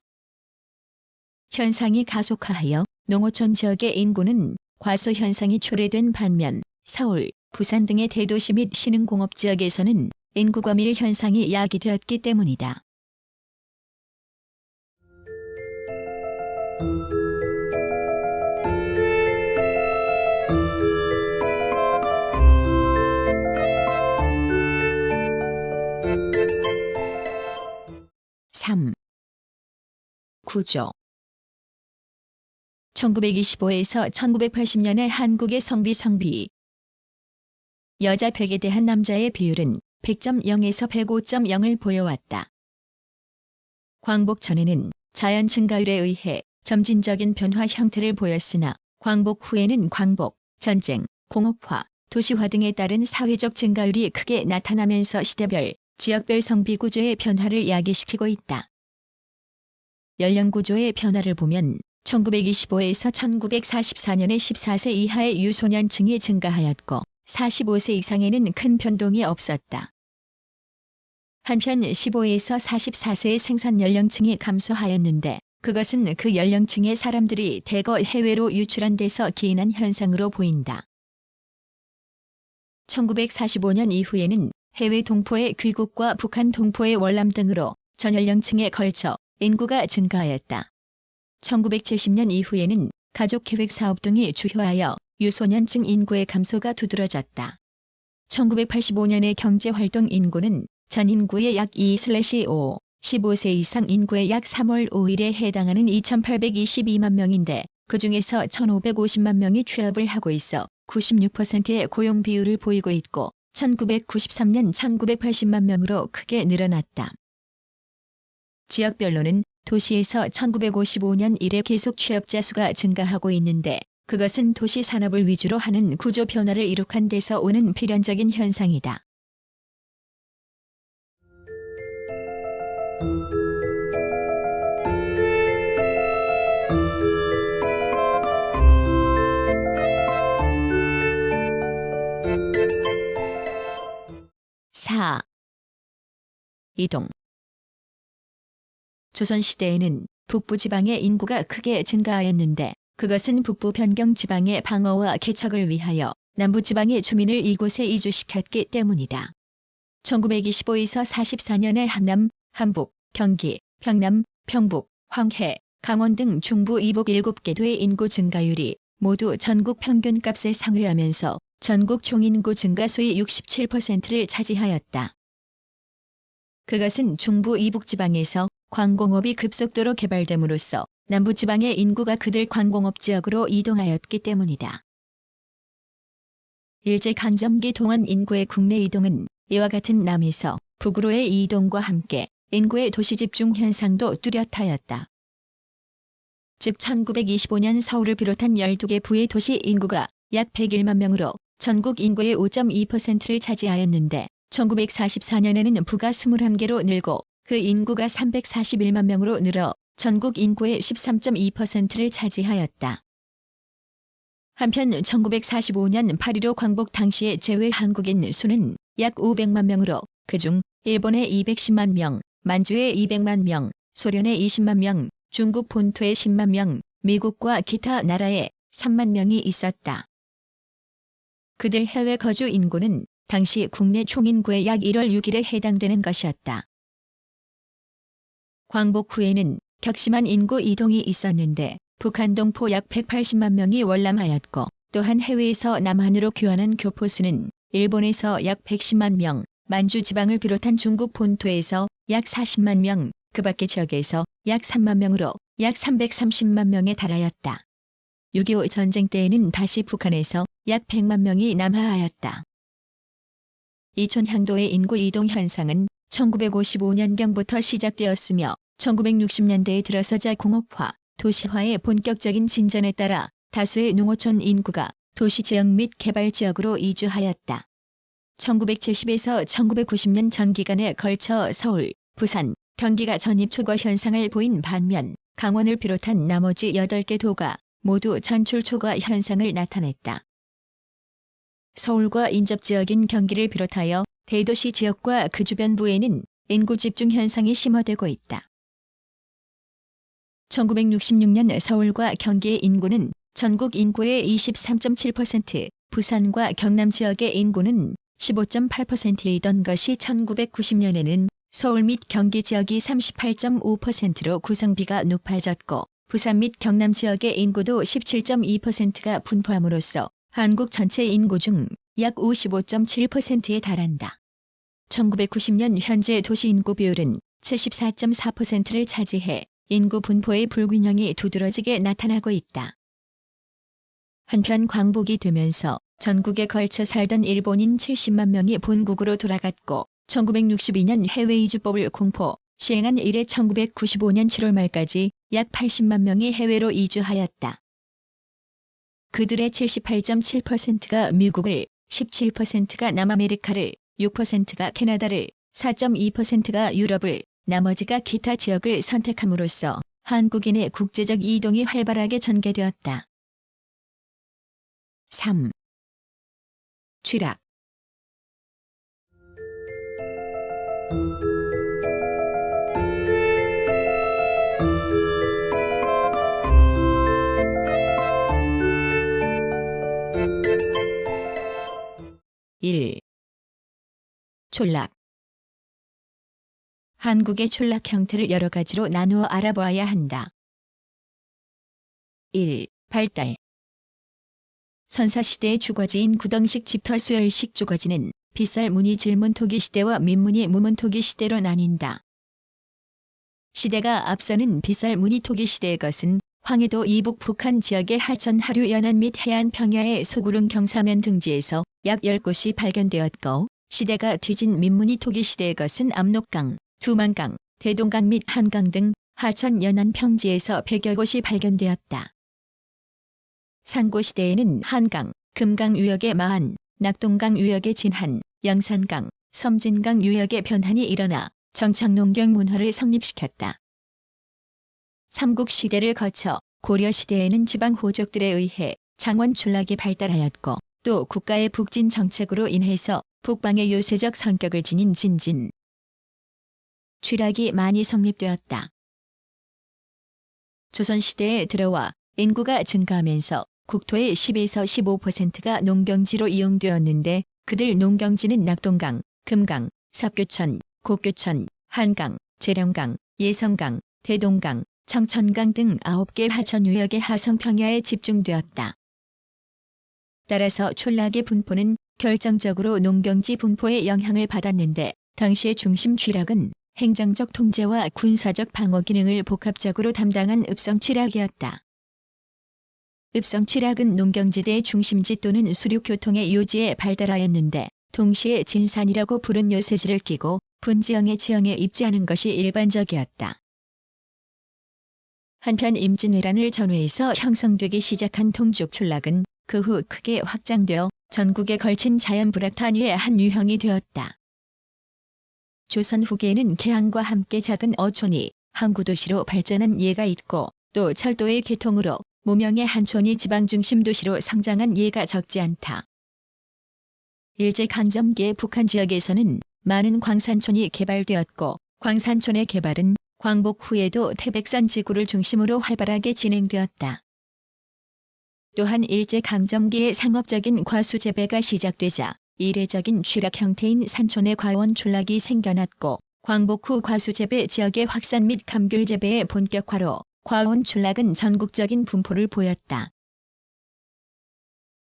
현상이 가속화하여 농어촌 지역의 인구는 과소 현상이 초래된 반면 서울, 부산 등의 대도시 및 신흥공업 지역에서는 인구 과밀 현상이 야기되었기 때문이다. 구조 1925에서 1980년의 한국의 성비 여자 100에 대한 남자의 비율은 100.0에서 105.0을 보여왔다. 광복 전에는 자연 증가율에 의해 점진적인 변화 형태를 보였으나 광복 후에는 광복, 전쟁, 공업화, 도시화 등에 따른 사회적 증가율이 크게 나타나면서 시대별, 지역별 성비 구조의 변화를 야기시키고 있다. 연령 구조의 변화를 보면 1925에서 1944년에 14세 이하의 유소년층이 증가하였고 45세 이상에는 큰 변동이 없었다. 한편 15에서 44세의 생산 연령층이 감소하였는데 그것은 그 연령층의 사람들이 대거 해외로 유출한 데서 기인한 현상으로 보인다. 1945년 이후에는 해외 동포의 귀국과 북한 동포의 월남 등으로 전 연령층에 걸쳐 인구가 증가하였다. 1970년 이후에는 가족계획 사업 등이 주효하여 유소년층 인구의 감소가 두드러졌다. 1985년의 경제활동 인구는 전 인구의 약 2/5, 15세 이상 인구의 약 3월 5일에 해당하는 2,822만 명인데 그중에서 1,550만 명이 취업을 하고 있어 96%의 고용 비율을 보이고 있고 1993년 1,980만 명으로 크게 늘어났다. 지역별로는 도시에서 1955년 이래 계속 취업자 수가 증가하고 있는데 그것은 도시 산업을 위주로 하는 구조 변화를 이룩한 데서 오는 필연적인 현상이다. 이동 조선시대에는 북부지방의 인구가 크게 증가하였는데 그것은 북부 변경 지방의 방어와 개척을 위하여 남부지방의 주민을 이곳에 이주시켰기 때문이다. 1925에서 44년에 한남, 함북, 경기, 평남, 평북, 황해, 강원 등 중부 이북 7개도의 인구 증가율이 모두 전국 평균값을 상회하면서 전국 총인구 증가수의 67%를 차지하였다. 그것은 중부 이북 지방에서 광공업이 급속도로 개발됨으로써 남부지방의 인구가 그들 광공업 지역으로 이동하였기 때문이다. 일제강점기 동안 인구의 국내 이동은 이와 같은 남에서 북으로의 이동과 함께 인구의 도시 집중 현상도 뚜렷하였다. 즉 1925년 서울을 비롯한 12개 부의 도시 인구가 약 101만 명으로 전국 인구의 5.2%를 차지하였는데 1944년에는 부가 21개로 늘고 그 인구가 341만 명으로 늘어 전국 인구의 13.2%를 차지하였다. 한편 1945년 8.15 광복 당시의 제외 한국인 수는 약 500만 명으로 그중 일본의 210만 명, 만주의 200만 명, 소련의 20만 명, 중국 본토의 10만 명, 미국과 기타 나라에 3만 명이 있었다. 그들 해외 거주 인구는 당시 국내 총인구의 약 1월 6일에 해당되는 것이었다. 광복 후에는 격심한 인구 이동이 있었는데 북한 동포 약 180만 명이 월남하였고 또한 해외에서 남한으로 귀환한 교포수는 일본에서 약 110만 명, 만주 지방을 비롯한 중국 본토에서 약 40만 명, 그 밖의 지역에서 약 3만 명으로 약 330만 명에 달하였다. 6.25 전쟁 때에는 다시 북한에서 약 100만 명이 남하하였다. 이촌향도의 인구 이동 현상은 1955년경부터 시작되었으며 1960년대에 들어서자 공업화, 도시화의 본격적인 진전에 따라 다수의 농어촌 인구가 도시지역 및 개발지역으로 이주하였다. 1970에서 1990년 전기간에 걸쳐 서울, 부산, 경기가 전입초과 현상을 보인 반면 강원을 비롯한 나머지 8개 도가 모두 전출초과 현상을 나타냈다. 서울과 인접지역인 경기를 비롯하여 대도시 지역과 그 주변부에는 인구 집중 현상이 심화되고 있다. 1966년 서울과 경기의 인구는 전국 인구의 23.7%, 부산과 경남 지역의 인구는 15.8%이던 것이 1990년에는 서울 및 경기 지역이 38.5%로 구성비가 높아졌고 부산 및 경남 지역의 인구도 17.2%가 분포함으로써 한국 전체 인구 중 약 55.7%에 달한다. 1990년 현재 도시 인구 비율은 74.4%를 차지해 인구 분포의 불균형이 두드러지게 나타나고 있다. 한편 광복이 되면서 전국에 걸쳐 살던 일본인 70만 명이 본국으로 돌아갔고 1962년 해외 이주법을 공포, 시행한 이래 1995년 7월 말까지 약 80만 명이 해외로 이주하였다. 그들의 78.7%가 미국을, 17%가 남아메리카를, 6%가 캐나다를, 4.2%가 유럽을, 나머지가 기타 지역을 선택함으로써 한국인의 국제적 이동이 활발하게 전개되었다. 3. 취락. (1) 촌락. 한국의 촌락 형태를 여러 가지로 나누어 알아보아야 한다. 1. 발달. 선사시대의 주거지인 구덩식 집터 수열식 주거지는 빗살 무늬 질문 토기 시대와 민무늬 무문 토기 시대로 나뉜다. 시대가 앞서는 빗살 무늬 토기 시대의 것은 황해도 이북 북한 지역의 하천 하류 연안 및 해안 평야의 소구릉 경사면 등지에서 약 10곳이 발견되었고 시대가 뒤진 민무늬 토기 시대의 것은 압록강, 두만강, 대동강 및 한강 등 하천 연안 평지에서 100여 곳이 발견되었다. 상고시대에는 한강, 금강 유역의 마한, 낙동강 유역의 진한, 영산강, 섬진강 유역의 변한이 일어나 정착농경 문화를 성립시켰다. 삼국시대를 거쳐 고려시대에는 지방호족들에 의해 장원촌락이 발달하였고 또 국가의 북진 정책으로 인해서 북방의 요새적 성격을 지닌 진진, 취락이 많이 성립되었다. 조선시대에 들어와 인구가 증가하면서 국토의 10에서 15%가 농경지로 이용되었는데 그들 농경지는 낙동강, 금강, 삽교천, 곡교천, 한강, 재령강, 예성강, 대동강, 청천강 등 9개 하천 유역의 하성평야에 집중되었다. 따라서 촌락의 분포는 결정적으로 농경지 분포에 영향을 받았는데 당시의 중심 취락은 행정적 통제와 군사적 방어 기능을 복합적으로 담당한 읍성 취락이었다. 읍성 취락은 농경지대의 중심지 또는 수륙교통의 요지에 발달하였는데 동시에 진산이라고 부른 요새지를 끼고 분지형의 지형에 입지하는 것이 일반적이었다. 한편 임진왜란을 전후해서 형성되기 시작한 동죽 촌락은 그 후 크게 확장되어 전국에 걸친 자연 불화탄위의 한 유형이 되었다. 조선 후기에는 개항과 함께 작은 어촌이 항구도시로 발전한 예가 있고 또 철도의 개통으로 무명의 한 촌이 지방중심 도시로 성장한 예가 적지 않다. 일제강점기의 북한 지역에서는 많은 광산촌이 개발되었고 광산촌의 개발은 광복 후에도 태백산 지구를 중심으로 활발하게 진행되었다. 또한 일제강점기의 상업적인 과수 재배가 시작되자 이례적인 취락 형태인 산촌의 과원 촌락이 생겨났고 광복 후 과수 재배 지역의 확산 및 감귤 재배의 본격화로 과원 촌락은 전국적인 분포를 보였다.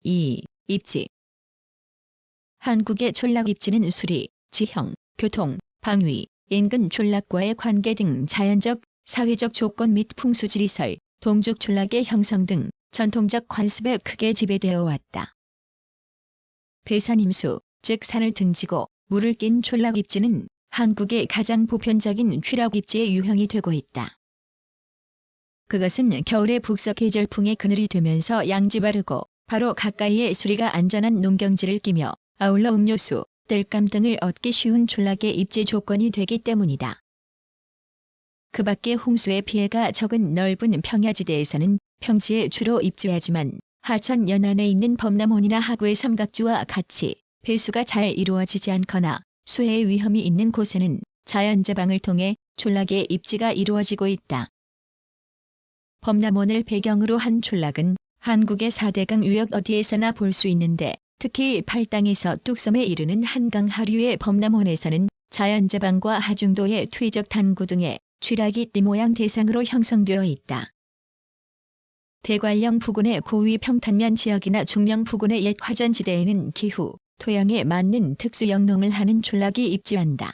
2. 입지. 한국의 촌락 입지는 수리, 지형, 교통, 방위, 인근 촌락과의 관계 등 자연적, 사회적 조건 및 풍수지리설, 동족 촌락의 형성 등 전통적 관습에 크게 지배되어 왔다. 배산임수, 즉 산을 등지고 물을 낀 촌락 입지는 한국의 가장 보편적인 취락 입지의 유형이 되고 있다. 그것은 겨울의 북서 계절풍에 그늘이 되면서 양지 바르고 바로 가까이에 수리가 안전한 농경지를 끼며 아울러 음료수, 땔감 등을 얻기 쉬운 촌락의 입지 조건이 되기 때문이다. 그 밖에 홍수의 피해가 적은 넓은 평야지대에서는 평지에 주로 입주하지만 하천 연안에 있는 범람원이나 하구의 삼각주와 같이 배수가 잘 이루어지지 않거나 수해의 위험이 있는 곳에는 자연재방을 통해 촌락의 입지가 이루어지고 있다. 범람원을 배경으로 한 촌락은 한국의 4대강 유역 어디에서나 볼 수 있는데 특히 팔당에서 뚝섬에 이르는 한강 하류의 범람원에서는 자연재방과 하중도의 퇴적 단구 등의 취락이 띠 모양 대상으로 형성되어 있다. 대관령 부근의 고위 평탄면 지역이나 중령 부근의 옛 화전지대에는 기후, 토양에 맞는 특수 영농을 하는 촌락이 입지한다.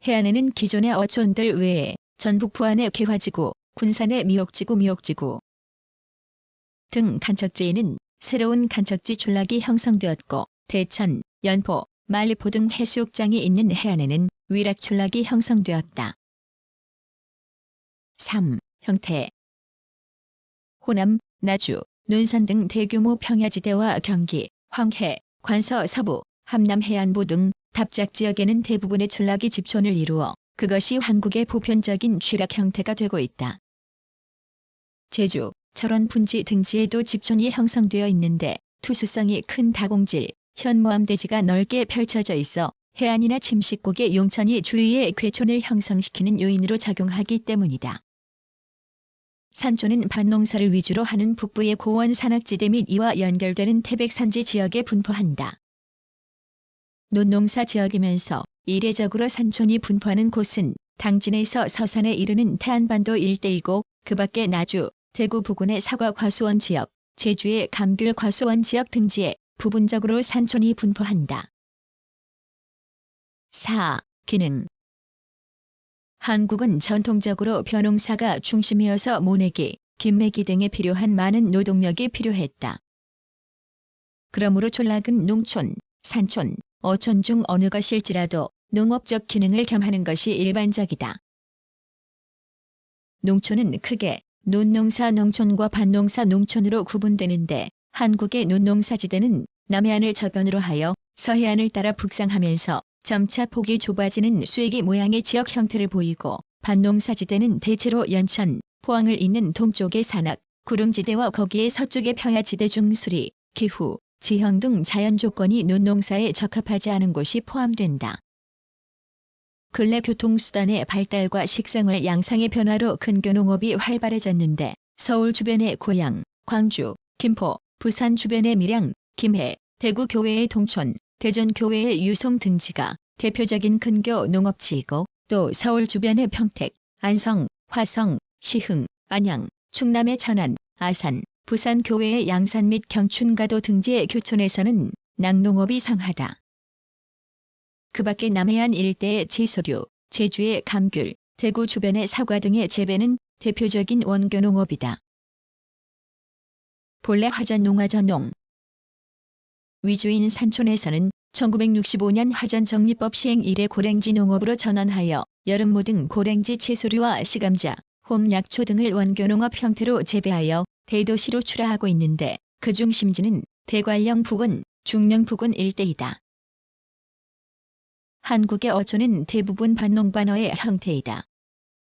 해안에는 기존의 어촌들 외에 전북 부안의 개화지구, 군산의 미옥지구 등 간척지에는 새로운 간척지 촌락이 형성되었고 대천, 연포, 말리포 등 해수욕장이 있는 해안에는 위락 촌락이 형성되었다. 3. 형태. 호남, 나주, 논산 등 대규모 평야지대와 경기, 황해, 관서 서부, 함남 해안부 등 답작 지역에는 대부분의 촌락이 집촌을 이루어 그것이 한국의 보편적인 취락 형태가 되고 있다. 제주, 철원 분지 등지에도 집촌이 형성되어 있는데 투수성이 큰 다공질, 현모암대지가 넓게 펼쳐져 있어 해안이나 침식곡의 용천이 주위에 괴촌을 형성시키는 요인으로 작용하기 때문이다. 산촌은 밭농사를 위주로 하는 북부의 고원 산악지대 및 이와 연결되는 태백산지 지역에 분포한다. 논농사 지역이면서 이례적으로 산촌이 분포하는 곳은 당진에서 서산에 이르는 태안반도 일대이고 그 밖에 나주, 대구 부근의 사과 과수원 지역, 제주의 감귤 과수원 지역 등지에 부분적으로 산촌이 분포한다. 4. 기능. 한국은 전통적으로 벼농사가 중심이어서 모내기, 김매기 등에 필요한 많은 노동력이 필요했다. 그러므로 촌락은 농촌, 산촌, 어촌 중 어느 것일지라도 농업적 기능을 겸하는 것이 일반적이다. 농촌은 크게 논농사 농촌과 밭농사 농촌으로 구분되는데 한국의 논농사지대는 남해안을 저변으로 하여 서해안을 따라 북상하면서 점차 폭이 좁아지는 쐐기 모양의 지역 형태를 보이고 밭농사지대는 대체로 연천, 포항을 잇는 동쪽의 산악, 구릉지대와 거기에 서쪽의 평야지대 중 수리, 기후, 지형 등 자연 조건이 논농사에 적합하지 않은 곳이 포함된다. 근래 교통수단의 발달과 식생활 양상의 변화로 근교농업이 활발해졌는데 서울 주변의 고양, 광주, 김포, 부산 주변의 밀양, 김해, 대구 교외의 동촌, 대전 교외의 유성 등지가 대표적인 근교 농업지이고 또 서울 주변의 평택, 안성, 화성, 시흥, 안양, 충남의 천안, 아산, 부산 교외의 양산 및 경춘가도 등지의 교촌에서는 낙농업이 성하다. 그 밖에 남해안 일대의 채소류, 제주의 감귤, 대구 주변의 사과 등의 재배는 대표적인 원교농업이다. 본래 화전농화전농 위주인 산촌에서는 1965년 화전정리법 시행 이래 고랭지 농업으로 전환하여 여름모 등 고랭지 채소류와 시감자, 홈, 약초 등을 원교농업 형태로 재배하여 대도시로 출하하고 있는데 그 중심지는 대관령 부근, 중령 부근 일대이다. 한국의 어촌은 대부분 반농반어의 형태이다.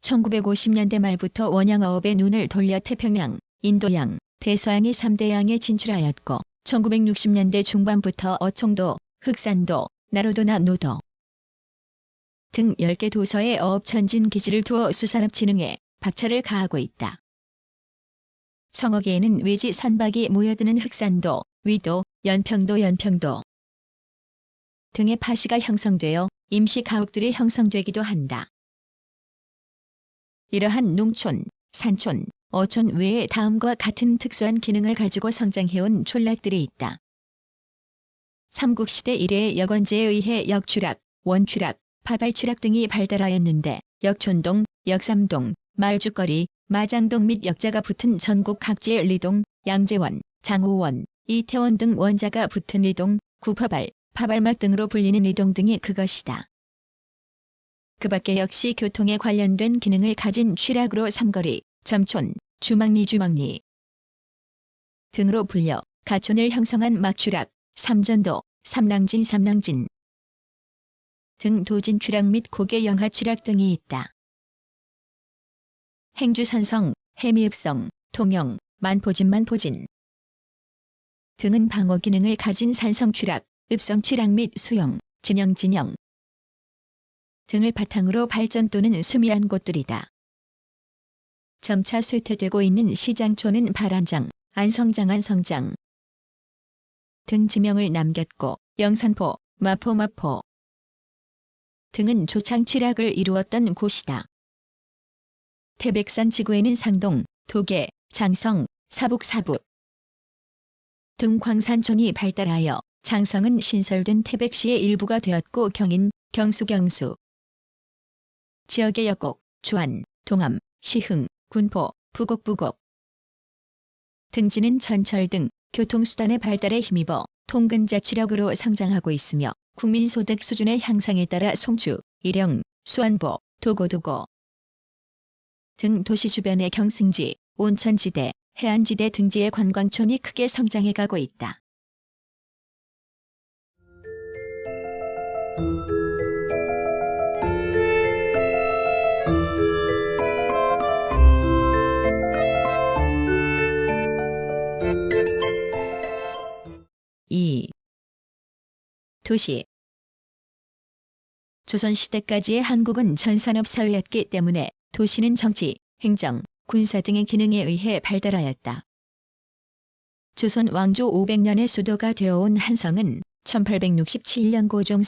1950년대 말부터 원양어업에 눈을 돌려 태평양, 인도양, 대서양의 3대양에 진출하였고 1960년대 중반부터 어촌도, 흑산도, 나로도나 노도 등 10개 도서의 어업 전진 기지를 두어 수산업 진흥에 박차를 가하고 있다. 성어계에는 외지 선박이 모여드는 흑산도, 위도, 연평도 등의 파시가 형성되어 임시 가옥들이 형성되기도 한다. 이러한 농촌, 산촌, 어촌 외에 다음과 같은 특수한 기능을 가지고 성장해온 촌락들이 있다. 삼국시대 이래의 역원제에 의해 역추락, 원추락, 파발추락 등이 발달하였는데 역촌동, 역삼동, 말죽거리, 마장동 및 역자가 붙은 전국 각지의 리동, 양재원, 장호원, 이태원 등 원자가 붙은 리동, 구파발, 파발막 등으로 불리는 리동 등이 그것이다. 그 밖에 역시 교통에 관련된 기능을 가진 취락으로 삼거리, 점촌, 주막리 등으로 불려 가촌을 형성한 막추락, 삼전도, 삼랑진 등 도진 추락 및 고개 영하 추락 등이 있다. 행주산성, 해미읍성, 통영, 만포진 등은 방어 기능을 가진 산성 추락, 읍성 추락 및 수영, 진영 등을 바탕으로 발전 또는 수미한 곳들이다. 점차 쇠퇴되고 있는 시장촌은 발안장, 안성장 등 지명을 남겼고 영산포, 마포 등은 조창 취락을 이루었던 곳이다. 태백산 지구에는 상동, 도계, 장성, 사북 등 광산촌이 발달하여 장성은 신설된 태백시의 일부가 되었고 경인, 경수 지역의 역곡, 주안, 동암, 시흥, 군포, 부곡 등지는 전철 등 교통수단의 발달에 힘입어 통근자치력으로 성장하고 있으며 국민소득 수준의 향상에 따라 송주, 일영, 수안보, 도고 등 도시 주변의 경승지, 온천지대, 해안지대 등지의 관광촌이 크게 성장해가고 있다. 도시 조선시대까지의 한국은 전산업 사회였기 때문에 도시는 정치, 행정, 군사 등의 기능에 의해 발달하였다. 조선 왕조 500년의 수도가 되어온 한성은 1867년 고종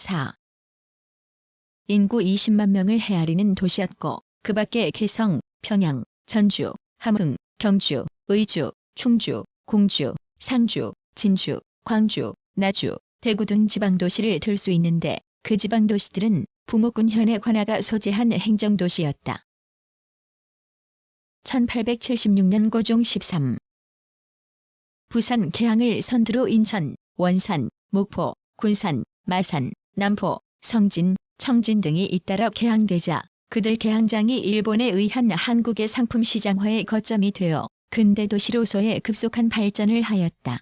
인구 20만 명을 헤아리는 도시였고 그 밖에 개성, 평양, 전주, 함흥, 경주, 의주, 충주, 공주, 상주, 진주, 광주, 나주, 대구 등 지방도시를 들 수 있는데 그 지방도시들은 부목군 현의 관하가 소재한 행정도시였다. 1876년 고종 13. 부산 개항을 선두로 인천, 원산, 목포, 군산, 마산, 남포, 성진, 청진 등이 잇따라 개항되자 그들 개항장이 일본에 의한 한국의 상품 시장화의 거점이 되어 근대도시로서의 급속한 발전을 하였다.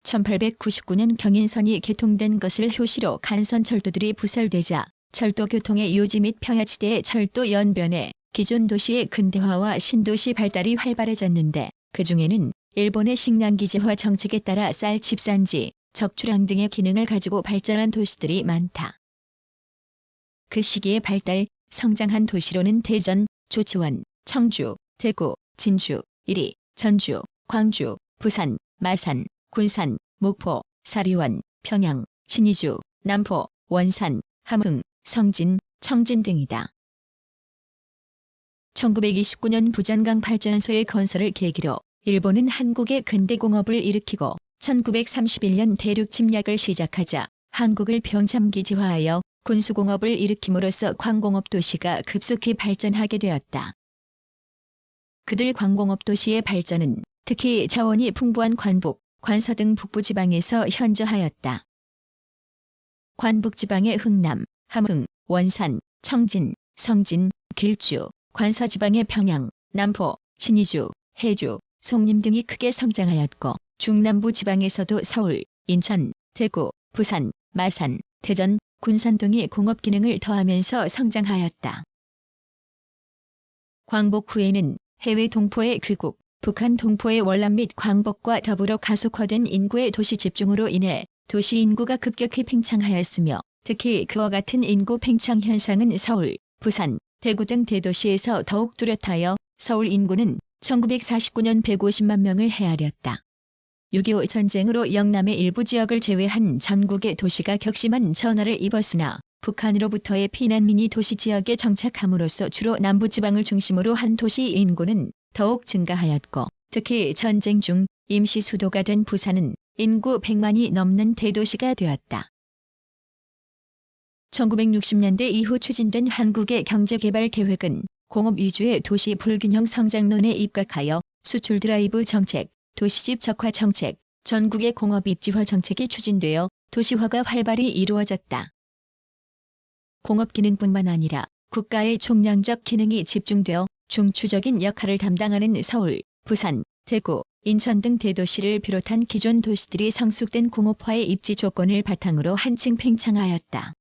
1899년 경인선이 개통된 것을 효시로 간선철도들이 부설되자 철도교통의 요지 및 평야지대의 철도 연변에 기존 도시의 근대화와 신도시 발달이 활발해졌는데 그 중에는 일본의 식량기지화 정책에 따라 쌀 집산지, 적출항 등의 기능을 가지고 발전한 도시들이 많다. 그 시기에 발달, 성장한 도시로는 대전, 조치원, 청주, 대구, 진주, 이리, 전주, 광주, 부산, 마산, 군산, 목포, 사리원, 평양, 신의주, 남포, 원산, 함흥, 성진, 청진 등이다. 1929년 부전강 발전소의 건설을 계기로 일본은 한국의 근대공업을 일으키고 1931년 대륙 침략을 시작하자 한국을 병참기지화하여 군수공업을 일으킴으로써 광공업 도시가 급속히 발전하게 되었다. 그들 광공업 도시의 발전은 특히 자원이 풍부한 관북, 관서 등 북부지방에서 현저하였다. 관북지방의 흥남, 함흥, 원산, 청진, 성진, 길주, 관서지방의 평양, 남포, 신의주, 해주, 송림 등이 크게 성장하였고 중남부 지방에서도 서울, 인천, 대구, 부산, 마산, 대전, 군산 등이 공업 기능을 더하면서 성장하였다. 광복 후에는 해외 동포의 귀국, 북한 동포의 월남 및 광복과 더불어 가속화된 인구의 도시 집중으로 인해 도시 인구가 급격히 팽창하였으며 특히 그와 같은 인구 팽창 현상은 서울, 부산, 대구 등 대도시에서 더욱 뚜렷하여 서울 인구는 1949년 150만 명을 헤아렸다. 6.25 전쟁으로 영남의 일부 지역을 제외한 전국의 도시가 격심한 전화를 입었으나 북한으로부터의 피난민이 도시 지역에 정착함으로써 주로 남부지방을 중심으로 한 도시 인구는 더욱 증가하였고 특히 전쟁 중 임시 수도가 된 부산은 인구 100만이 넘는 대도시가 되었다. 1960년대 이후 추진된 한국의 경제개발 계획은 공업 위주의 도시 불균형 성장론에 입각하여 수출 드라이브 정책, 도시집 적화 정책, 전국의 공업 입지화 정책이 추진되어 도시화가 활발히 이루어졌다. 공업 기능뿐만 아니라 국가의 총량적 기능이 집중되어 중추적인 역할을 담당하는 서울, 부산, 대구, 인천 등 대도시를 비롯한 기존 도시들이 성숙된 공업화의 입지 조건을 바탕으로 한층 팽창하였다.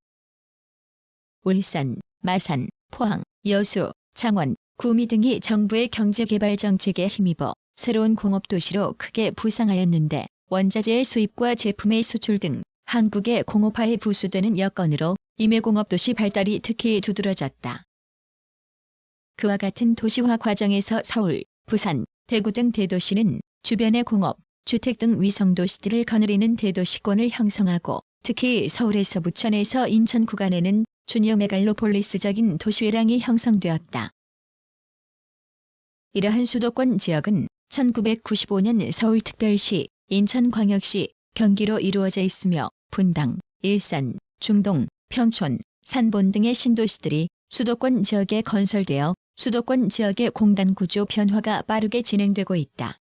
울산, 마산, 포항, 여수, 창원, 구미 등이 정부의 경제개발 정책에 힘입어 새로운 공업도시로 크게 부상하였는데 원자재의 수입과 제품의 수출 등 한국의 공업화에 부수되는 여건으로 임해공업도시 발달이 특히 두드러졌다. 그와 같은 도시화 과정에서 서울, 부산, 대구 등 대도시는 주변의 공업, 주택 등 위성도시들을 거느리는 대도시권을 형성하고 특히 서울에서 부천에서 인천 구간에는 주니어 메갈로폴리스적인 도시회랑이 형성되었다. 이러한 수도권 지역은 1995년 서울특별시, 인천광역시, 경기로 이루어져 있으며 분당, 일산, 중동, 평촌, 산본 등의 신도시들이 수도권 지역에 건설되어 수도권 지역의 공간 구조 변화가 빠르게 진행되고 있다.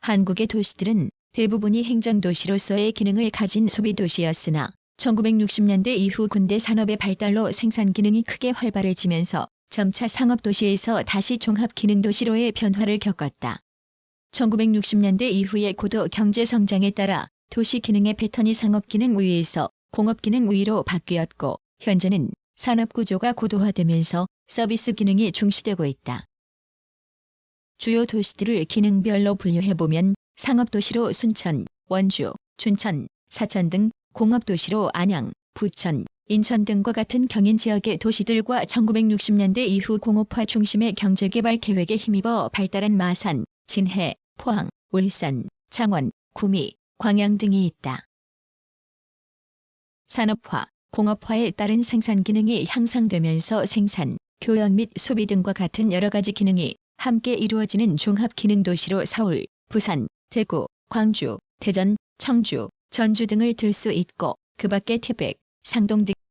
한국의 도시들은 대부분이 행정도시로서의 기능을 가진 소비도시였으나 1960년대 이후 군대 산업의 발달로 생산 기능이 크게 활발해지면서 점차 상업도시에서 다시 종합기능도시로의 변화를 겪었다. 1960년대 이후의 고도 경제성장에 따라 도시 기능의 패턴이 상업기능 우위에서 공업기능 우위로 바뀌었고 현재는 산업구조가 고도화되면서 서비스 기능이 중시되고 있다. 주요 도시들을 기능별로 분류해보면 상업도시로 순천, 원주, 춘천, 사천 등 공업도시로 안양, 부천, 인천 등과 같은 경인 지역의 도시들과 1960년대 이후 공업화 중심의 경제개발 계획에 힘입어 발달한 마산, 진해, 포항, 울산, 창원, 구미, 광양 등이 있다. 산업화, 공업화에 따른 생산 기능이 향상되면서 생산, 교역 및 소비 등과 같은 여러 가지 기능이 함께 이루어지는 종합기능도시로 서울, 부산, 대구, 광주, 대전, 청주, 전주 등을 들 수 있고 그 밖에 태백, 상동 등